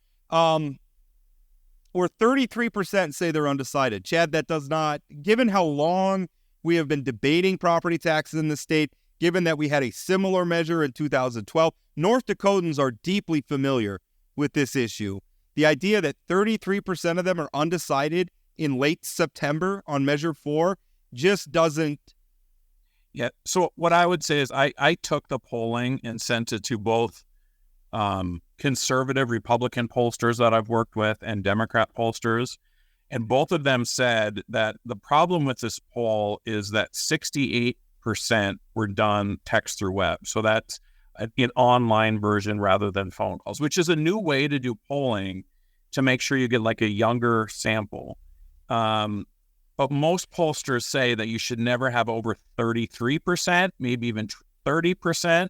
Or 33% say they're undecided. Chad, that does not, given how long we have been debating property taxes in the state, given that we had a similar measure in 2012, North Dakotans are deeply familiar with this issue. The idea that 33% of them are undecided in late September on Measure 4 just doesn't. Yeah. So what I would say is I took the polling and sent it to both conservative Republican pollsters that I've worked with and Democrat pollsters. And both of them said that the problem with this poll is that 68% were done text through web. So that's an online version rather than phone calls, which is a new way to do polling to make sure you get like a younger sample. But most pollsters say that you should never have over 33%, maybe even 30%,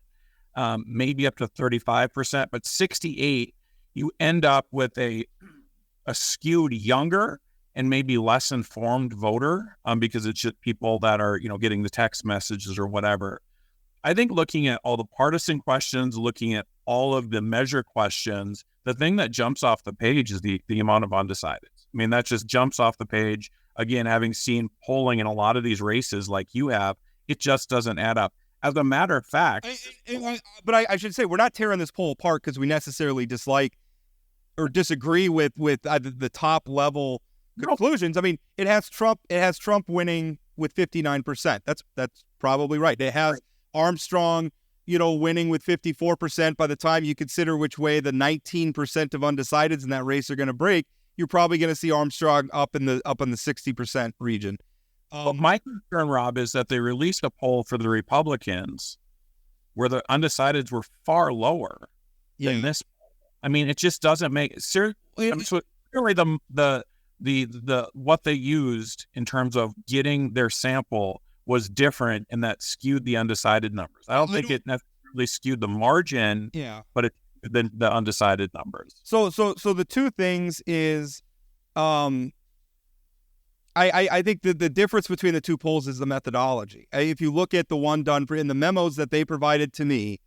maybe up to 35%, but 68, you end up with a skewed younger and maybe less informed voter because it's just people that are, getting the text messages or whatever. I think looking at all the partisan questions, looking at all of the measure questions, the thing that jumps off the page is the amount of undecideds. I mean, that just jumps off the page. Again, having seen polling in a lot of these races like you have, it just doesn't add up. As a matter of fact. But I should say, we're not tearing this poll apart because we necessarily dislike or disagree with the top level conclusions. I mean, it has Trump winning with 59%. That's probably right. It has Armstrong, winning with 54%. By the time you consider which way the 19% of undecideds in that race are going to break, you're probably going to see Armstrong up in the 60% region. But my concern, Rob, is that they released a poll for the Republicans where the undecideds were far lower than this. I mean, it just doesn't make so really the what they used in terms of getting their sample was different, and that skewed the undecided numbers. I don't think it necessarily skewed the margin, but it the undecided numbers. So the two things is, I think the difference between the two polls is the methodology. If you look at the one done in the memos that they provided to me,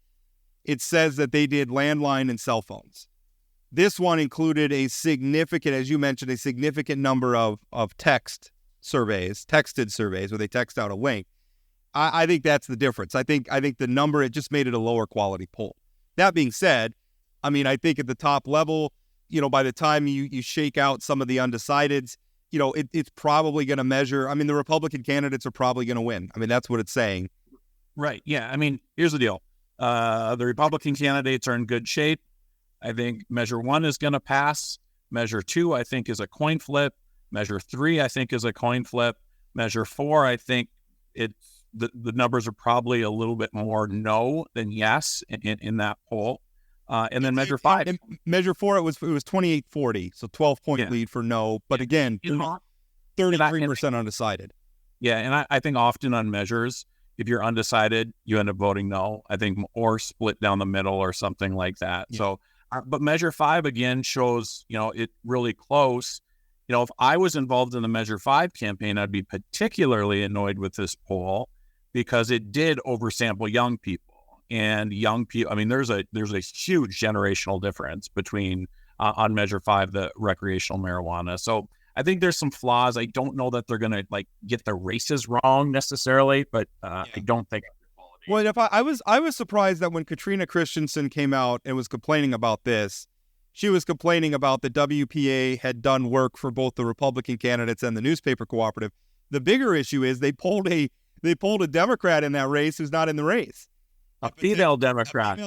it says that they did landline and cell phones. This one included a significant, as you mentioned, a significant number of texted surveys where they text out a link. I think that's the difference. I think the number, it just made it a lower quality poll. That being said, I mean, I think at the top level, by the time you shake out some of the undecideds, it's probably going to measure. I mean, the Republican candidates are probably going to win. I mean, that's what it's saying. Right. Yeah. I mean, here's the deal. The Republican candidates are in good shape. I think Measure 1 is going to pass. Measure 2, I think, is a coin flip. Measure 3, I think, is a coin flip. Measure 4, I think the numbers are probably a little bit more no than yes in that poll. And then Measure 5. Measure 4, it was 28-40, so 12-point lead for no. But again, 33% undecided. Yeah, and I think often on measures, if you're undecided, you end up voting no. I think, or split down the middle or something like that. Yeah. So, but Measure 5 again shows, it really close. If I was involved in the Measure 5 campaign, I'd be particularly annoyed with this poll because it did oversample young people. And young people, I mean, there's a huge generational difference between on Measure 5, the recreational marijuana. So I think there's some flaws. I don't know that they're going to get the races wrong necessarily, but I don't think. Well, I was surprised that when Katrina Christensen came out and was complaining about this, she was complaining about the WPA had done work for both the Republican candidates and the newspaper cooperative. The bigger issue is they pulled a Democrat in that race who's not in the race. A female Democrat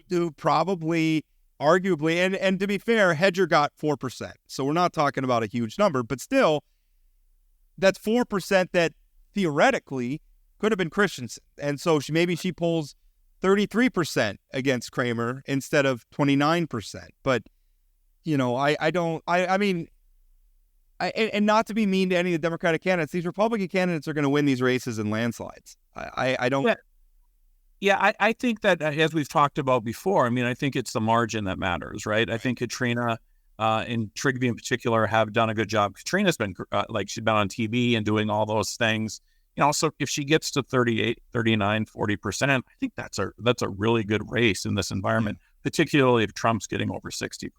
who probably, arguably, and to be fair, Hedger got 4%. So we're not talking about a huge number, but still, that's 4% that theoretically could have been Christensen. And so maybe she pulls 33% against Kramer instead of 29%. But, I mean, not to be mean to any of the Democratic candidates, these Republican candidates are going to win these races in landslides. I don't. Yeah, I think that, as we've talked about before, I mean, I think it's the margin that matters, right? I think Katrina and Trigby in particular have done a good job. Katrina's been she's been on TV and doing all those things. So if she gets to 38, 39, 40%, I think that's a really good race in this environment, particularly if Trump's getting over 60%.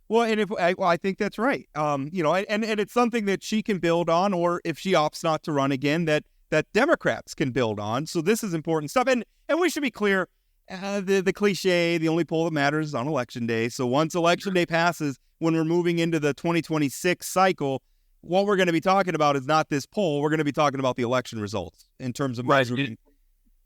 Well, and I think that's right. And it's something that she can build on, or if she opts not to run again, that Democrats can build on. So this is important stuff. And we should be clear, the cliche, the only poll that matters is on election day. So once election day passes, when we're moving into the 2026 cycle, what we're going to be talking about is not this poll. We're going to be talking about the election results in terms of measuring.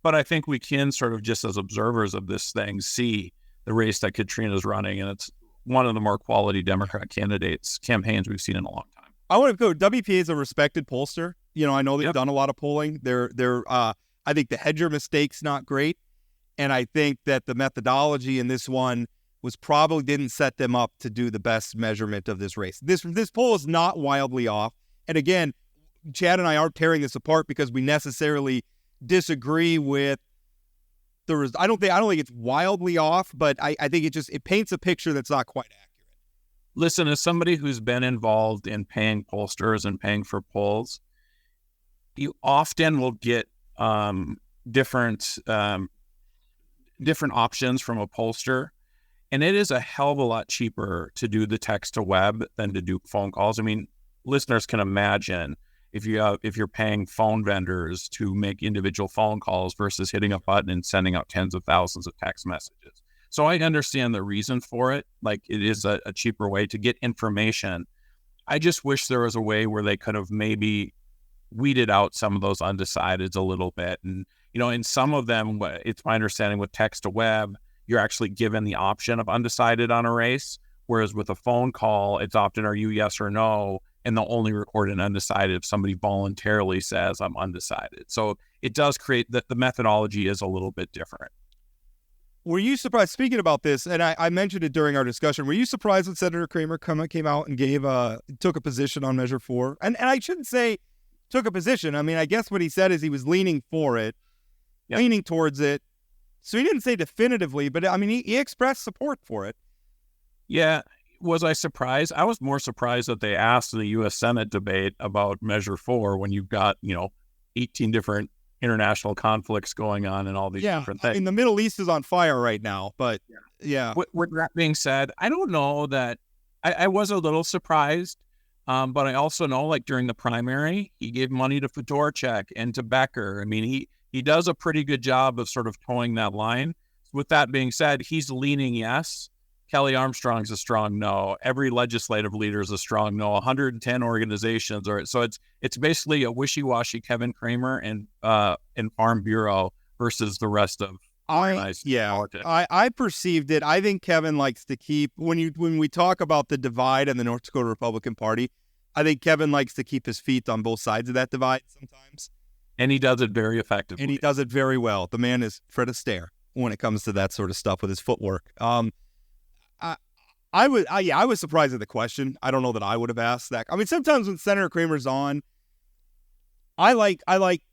But I think we can sort of, just as observers of this thing, see the race that Katrina's running, and it's one of the more quality Democrat campaigns we've seen in a long time. I want to go. WPA is a respected pollster. I know they've done a lot of polling. I think the Hedger mistake's not great, and I think that the methodology in this one probably didn't set them up to do the best measurement of this race. This poll is not wildly off. And again, Chad and I aren't tearing this apart because we necessarily disagree with the. I don't think it's wildly off, but I think it paints a picture that's not quite accurate. Listen, as somebody who's been involved in paying pollsters and paying for polls, you often will get different options from a pollster. And it is a hell of a lot cheaper to do the text to web than to do phone calls. I mean, listeners can imagine if you're paying phone vendors to make individual phone calls versus hitting a button and sending out tens of thousands of text messages. So I understand the reason for it. Like, it is a cheaper way to get information. I just wish there was a way where they could have maybe weeded out some of those undecideds a little bit. And, in some of them, it's my understanding with text to web, you're actually given the option of undecided on a race, whereas with a phone call, it's often, are you yes or no? And they'll only record an undecided if somebody voluntarily says, I'm undecided. So it does create the methodology is a little bit different. Were you surprised, speaking about this, and I mentioned it during our discussion, were you surprised when Senator Kramer came out and took a position on Measure 4? And I shouldn't say took a position. I mean, I guess what he said is he was leaning for it, leaning towards it. So he didn't say definitively, but I mean, he expressed support for it. Yeah. Was I surprised? I was more surprised that they asked in the U.S. Senate debate about Measure 4 when you've got, 18 different international conflicts going on and all these different things. I mean, the Middle East is on fire right now, but yeah. With that being said, I don't know that I was a little surprised, but I also know, like, during the primary, he gave money to Fedorchak and to Becker. I mean, he does a pretty good job of sort of towing that line. With that being said, he's leaning yes. Kelly Armstrong's a strong no. Every legislative leader is a strong no. 110 organizations are. So it's basically a wishy-washy Kevin Kramer and Farm Bureau versus the rest of organized politics. I perceived it. I think Kevin likes to keep, when we talk about the divide in the North Dakota Republican Party, I think Kevin likes to keep his feet on both sides of that divide sometimes. And he does it very effectively. And he does it very well. The man is Fred Astaire when it comes to that sort of stuff with his footwork. I was surprised at the question. I don't know that I would have asked that. I mean, sometimes when Senator Kramer's on, I like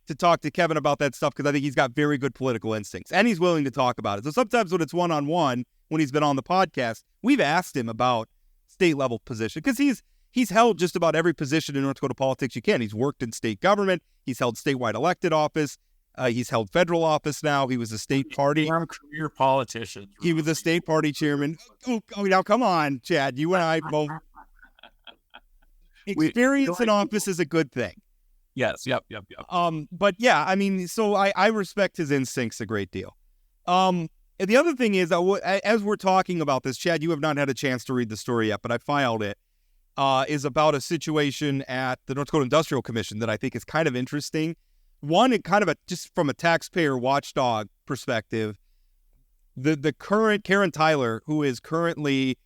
to talk to Kevin about that stuff because I think he's got very good political instincts and he's willing to talk about it. So sometimes when it's one-on-one, when he's been on the podcast, we've asked him about state level position because he's held just about every position in North Dakota politics you can. He's worked in state government. He's held statewide elected office. He's held federal office now. He was a state party. Career politician. He was a state party chairman. Oh, now come on, Chad. You and I both. Experience in office is a good thing. Yes. Yep. But yeah, I mean, so I respect his instincts a great deal. And the other thing is, as we're talking about this, Chad, you have not had a chance to read the story yet, but I filed it. Is about a situation at the North Dakota Industrial Commission that I think is kind of interesting. One, it kind of just from a taxpayer watchdog perspective, the current Karen Tyler, who is currently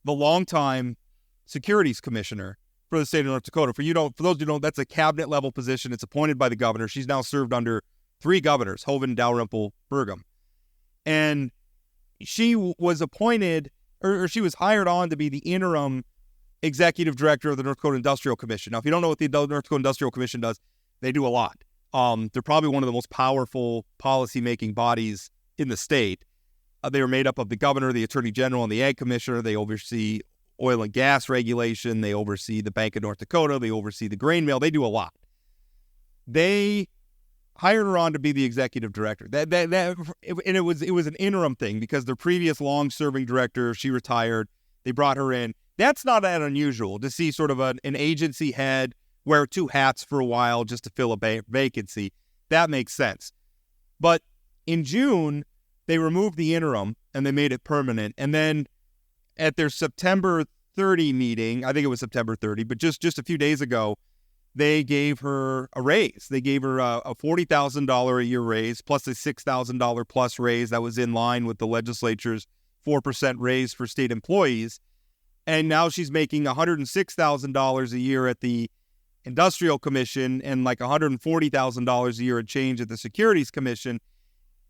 the longtime securities commissioner for the state of North Dakota. For those who don't, that's a cabinet level position. It's appointed by the governor. She's now served under 3 governors, Hoeven, Dalrymple, Burgum. And she was appointed, or she was hired on to be the interim executive director of the North Dakota Industrial Commission. Now, if you don't know what the North Dakota Industrial Commission does, they do a lot. They're probably one of the most powerful policy-making bodies in the state. They are made up of the governor, the attorney general, and the ag commissioner. They oversee oil and gas regulation. They oversee the Bank of North Dakota. They oversee the grain mill. They do a lot. They hired her on to be the executive director. And it was an interim thing because their previous long-serving director, she retired. They brought her in. That's not that unusual to see sort of an agency head wear 2 hats for a while just to fill a vacancy. That makes sense. But in June, they removed the interim and they made it permanent. And then at their September 30 meeting, I think it was September 30, but just a few days ago, they gave her a raise. They gave her a $40,000 a year raise plus a $6,000 plus raise that was in line with the legislature's 4% raise for state employees. And now she's making $106,000 a year at the Industrial Commission and like $140,000 a year and change at the Securities Commission.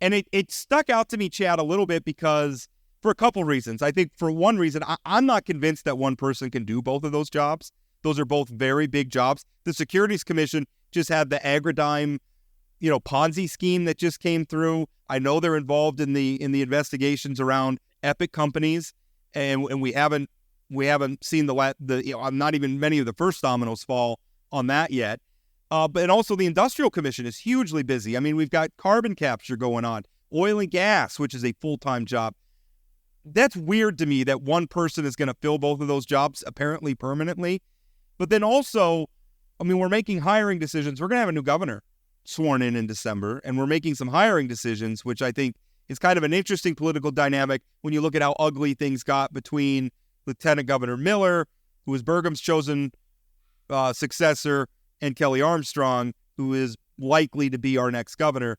And it stuck out to me, Chad, a little bit because for a couple reasons. I think for one reason, I'm not convinced that one person can do both of those jobs. Those are both very big jobs. The Securities Commission just had the Agridime, Ponzi scheme that just came through. I know they're involved in the investigations around Epic companies, and we haven't seen not even many of the first dominoes fall on that yet. But also the Industrial Commission is hugely busy. I mean, we've got carbon capture going on, oil and gas, which is a full-time job. That's weird to me that one person is going to fill both of those jobs apparently permanently. But then also, I mean, we're making hiring decisions. We're going to have a new governor sworn in December, and we're making some hiring decisions, which I think is kind of an interesting political dynamic when you look at how ugly things got between Lieutenant Governor Miller, who is Burgum's chosen successor, and Kelly Armstrong, who is likely to be our next governor.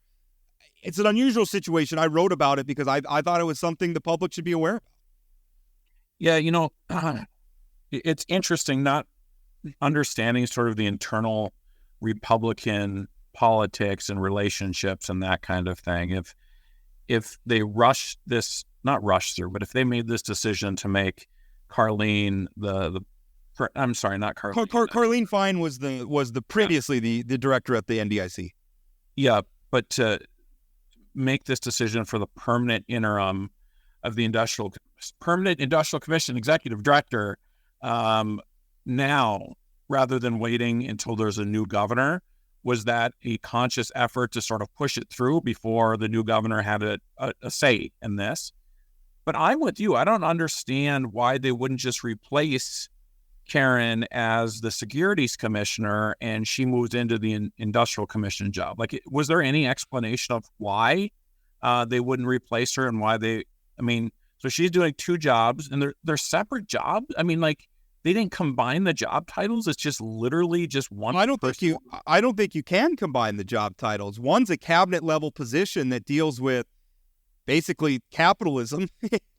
It's an unusual situation. I wrote about it because I thought it was something the public should be aware of. Yeah, it's interesting not understanding sort of the internal Republican politics and relationships and that kind of thing. If they not rush through, but if they made this decision to make Karlene I'm sorry, not Karlene. Karlene Fine was the previously the director at the NDIC. Yeah, but to make this decision for the permanent interim of the Permanent Industrial Commission executive director now, rather than waiting until there's a new governor, was that a conscious effort to sort of push it through before the new governor had a say in this? But I'm with you. I don't understand why they wouldn't just replace Karen as the Securities Commissioner and she moves into the Industrial Commission job. Like, was there any explanation of why they wouldn't replace her and why so she's doing two jobs and they're separate jobs? I mean, like, they didn't combine the job titles. It's just literally just one. I don't think you can combine the job titles. One's a cabinet level position that deals with basically capitalism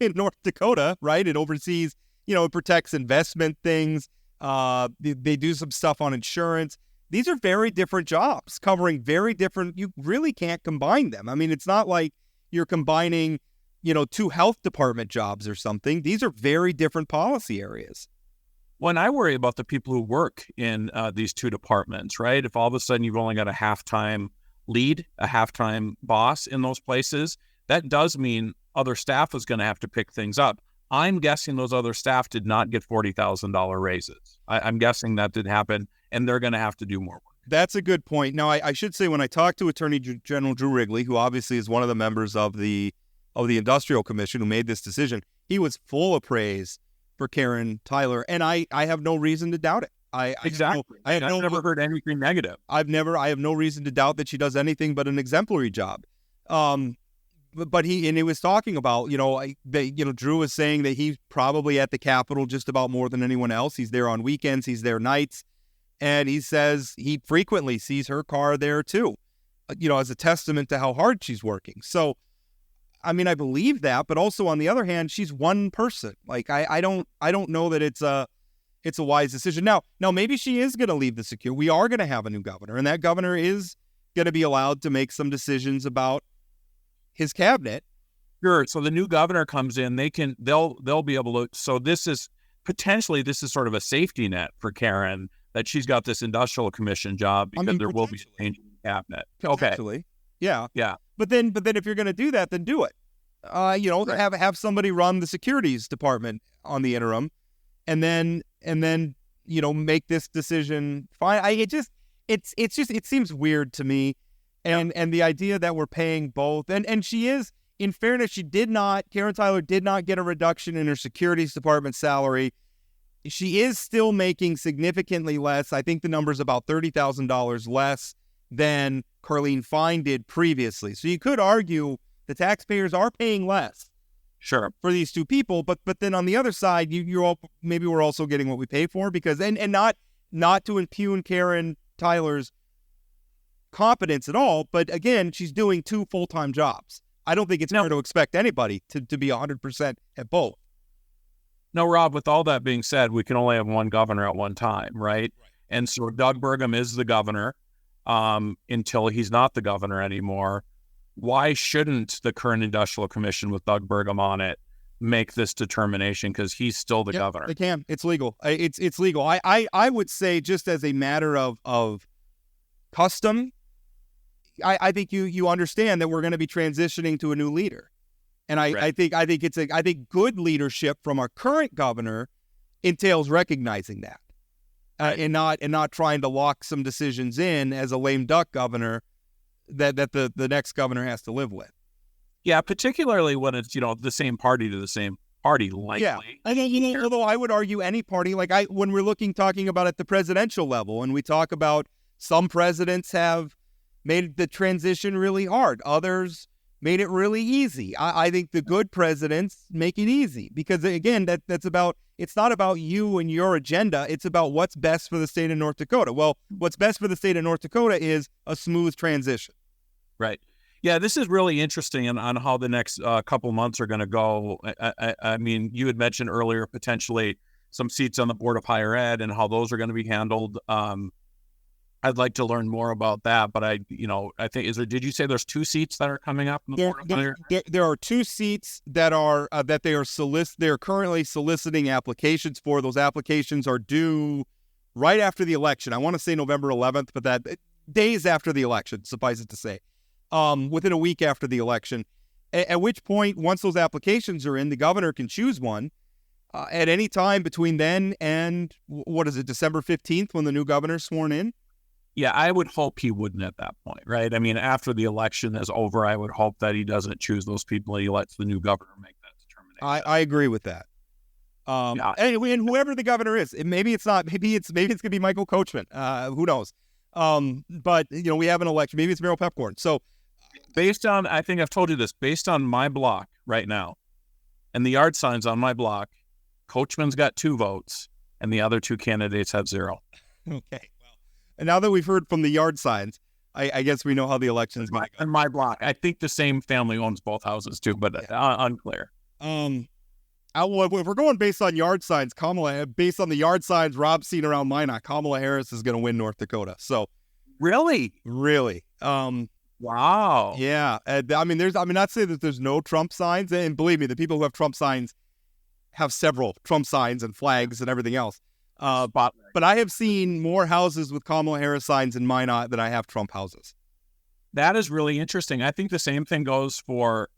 in North Dakota, right? It oversees, it protects investment things. They do some stuff on insurance. These are very different jobs covering very different. You really can't combine them. I mean, it's not like you're combining, two health department jobs or something. These are very different policy areas. When I worry about the people who work in these two departments, right? If all of a sudden you've only got a half-time lead, a half-time boss in those places, that does mean other staff is going to have to pick things up. I'm guessing those other staff did not get $40,000 raises. I'm guessing that did happen, and they're going to have to do more work. That's a good point. Now, I should say when I talked to Attorney General Drew Wrigley, who obviously is one of the members of the Industrial Commission who made this decision, he was full of praise for Karen Tyler, and I have no reason to doubt it. Exactly. I've never heard anything negative. I have no reason to doubt that she does anything but an exemplary job. But he was talking about, Drew was saying that he's probably at the Capitol just about more than anyone else. He's there on weekends, he's there nights, and he says he frequently sees her car there too, as a testament to how hard she's working. So, I mean, I believe that, but also on the other hand, she's one person. Like, I don't know that it's a wise decision. Now maybe she is going to leave the Secure. We are going to have a new governor, and that governor is going to be allowed to make some decisions about his cabinet. Sure. So the new governor comes in, they'll be able to. So this is sort of a safety net for Karen, that she's got this Industrial Commission job because there will be a change in the cabinet. Okay. Yeah. Yeah. But then if you're going to do that, then do it. Right. Have somebody run the Securities Department on the interim, and then make this decision. Fine. It seems weird to me, and the idea that we're paying both, and she is, in fairness, Karen Tyler did not get a reduction in her Securities Department salary. She is still making significantly less. I think the number's about $30,000 less than Karlene Fine did previously. So you could argue The taxpayers are paying less Sure. for these two people, but then on the other side, maybe we're also getting what we pay for, because and not to impugn Karen Tyler's competence at all, but again, she's doing two full-time jobs. I don't think it's fair to expect anybody to be 100% at both. No, Rob, with all that being said, we can only have one governor at one time, right? And so Doug Burgum is the governor until he's not the governor anymore. Why shouldn't the current industrial commission with Doug Burgum on it make this determination? Because he's still the governor. They can. It's legal. It's legal. I would say, just as a matter of custom, I think you understand that we're going to be transitioning to a new leader. And I think good leadership from our current governor entails recognizing that, and not trying to lock some decisions in as a lame duck governor that the next governor has to live with. Yeah, particularly when it's the same party to the same party, likely. Yeah, although I would argue any party, when we're talking about at the presidential level, and we talk about some presidents have made the transition really hard, others made it really easy. I think the good presidents make it easy, because again, it's not about you and your agenda. It's about what's best for the state of North Dakota. Well, what's best for the state of North Dakota is a smooth transition. Right. Yeah, this is really interesting on how the next couple months are going to go. I mean, you had mentioned earlier potentially some seats on the Board of Higher Ed and how those are going to be handled. I'd like to learn more about that, but I think did you say there's 2 seats that are coming up in the Board of Higher Ed? There are 2 seats that they're currently soliciting applications for. Those applications are due right after the election. I want to say November 11th, but that days after the election, suffice it to say, within a week after the election. At which point, once those applications are in, the governor can choose one at any time between then and December 15th, when the new governor's sworn in. Yeah, I would hope he wouldn't at that point, right? I mean, after the election is over, I would hope that he doesn't choose those people. He lets the new governor make that determination. I agree with that. And whoever the governor is, maybe it's not. Maybe it's going to be Michael Coachman. Who knows? But we have an election. Maybe it's Merrill Pepcorn. So, based on, I think I've told you this, based on my block right now, and the yard signs on my block, Coachman's got 2 votes, and the other 2 candidates have 0. Okay. And now that we've heard from the yard signs, I guess we know how the election's going to go. And my block, I think the same family owns both houses too, but unclear. If we're going based on yard signs, based on the yard signs Rob's seen around Minot, Kamala Harris is going to win North Dakota. So, really. Wow. Yeah. Not say that there's no Trump signs, and believe me, the people who have Trump signs have several Trump signs and flags and everything else. But I have seen more houses with Kamala Harris signs in Minot than I have Trump houses. That is really interesting. I think the same thing goes for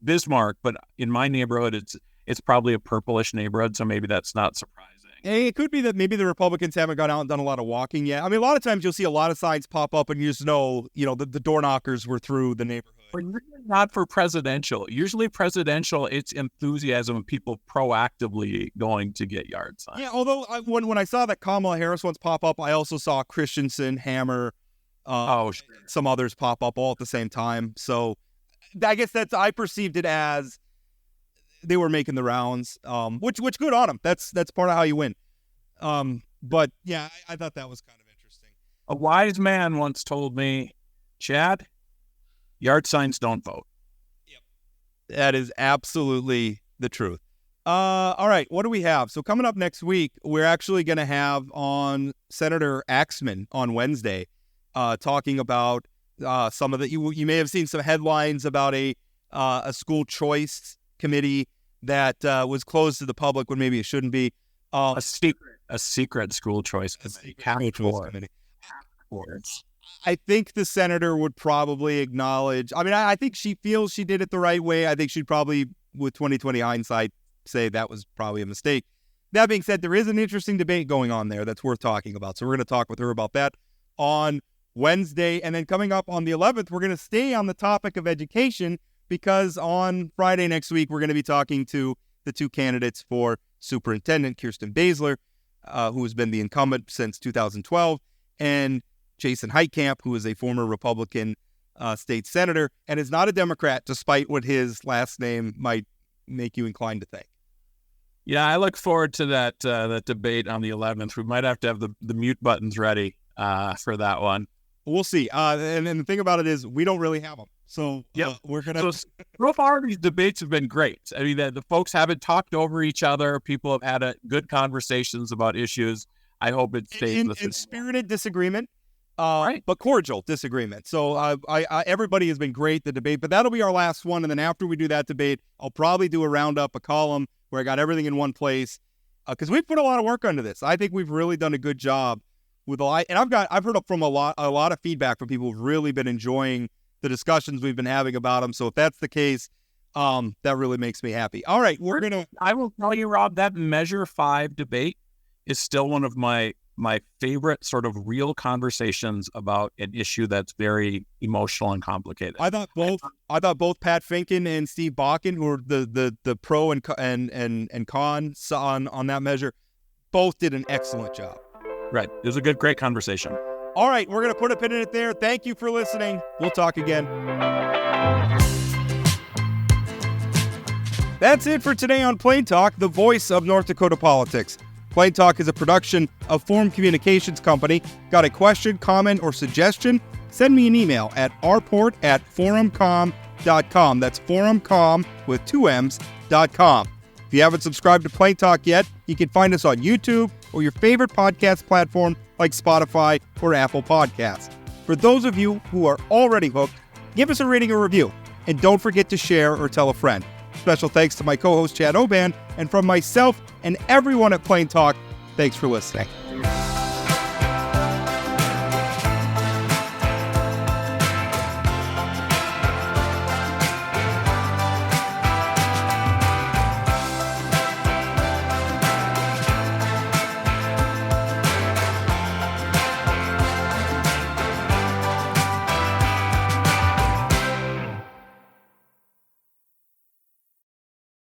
Bismarck, but in my neighborhood, it's probably a purplish neighborhood, so maybe that's not surprising. It could be that maybe the Republicans haven't gone out and done a lot of walking yet. I mean, a lot of times you'll see a lot of signs pop up, and you just know, the door knockers were through the neighborhood. But not for presidential. Usually presidential, it's enthusiasm of people proactively going to get yard signs. Yeah, although when I saw that Kamala Harris ones pop up, I also saw Christensen, Hammer, some others pop up all at the same time. So I guess I perceived it as they were making the rounds, which good on them. That's part of how you win. But yeah, I thought that was kind of interesting. A wise man once told me, Chad, yard signs don't vote. Yep. That is absolutely the truth. All right, what do we have? So coming up next week, we're actually going to have on Senator Axman on Wednesday, talking about some of the. You may have seen some headlines about a school choice committee that was closed to the public when maybe it shouldn't be. A secret school choice committee. I think the senator would probably acknowledge. I mean, I think she feels she did it the right way. I think she'd probably, with 2020 hindsight, say that was probably a mistake. That being said, there is an interesting debate going on there that's worth talking about. So we're going to talk with her about that on Wednesday. And then coming up on the 11th, we're going to stay on the topic of education, because on Friday next week, we're going to be talking to the 2 candidates for superintendent, Kirsten Baszler, who has been the incumbent since 2012, and Jason Heitkamp, who is a former Republican state senator, and is not a Democrat, despite what his last name might make you inclined to think. Yeah, I look forward to that debate on the 11th. We might have to have the mute buttons ready for that one. We'll see. And the thing about it is, we don't really have them. So we're going to... So far, these debates have been great. I mean, the folks haven't talked over each other. People have had good conversations about issues. I hope it stays in spirited disagreement, right. But cordial disagreement. So everybody has been great, the debate. But that'll be our last one. And then after we do that debate, I'll probably do a roundup, a column where I got everything in one place. Because we've put a lot of work into this. I think we've really done a good job with a lot. And I've heard from a lot of feedback from people who've really been enjoying the discussions we've been having about them. So if that's the case, that really makes me happy. All right, I will tell you, Rob, that Measure 5 debate is still one of my favorite sort of real conversations about an issue that's very emotional and complicated. I thought both Pat Finken and Steve Bakken, who are the pro and cons on that measure, both did an excellent job. Right. It was a great conversation. All right, we're going to put a pin in it there. Thank you for listening. We'll talk again. That's it for today on Plain Talk, the voice of North Dakota politics. Plain Talk is a production of Forum Communications Company. Got a question, comment, or suggestion? Send me an email at rport@forumcom.com. That's forumcom with 2 M's.com. If you haven't subscribed to Plain Talk yet, you can find us on YouTube or your favorite podcast platform like Spotify or Apple Podcasts. For those of you who are already hooked, give us a rating or review. And don't forget to share or tell a friend. Special thanks to my co-host Chad Oban, and from myself and everyone at Plain Talk, thanks for listening.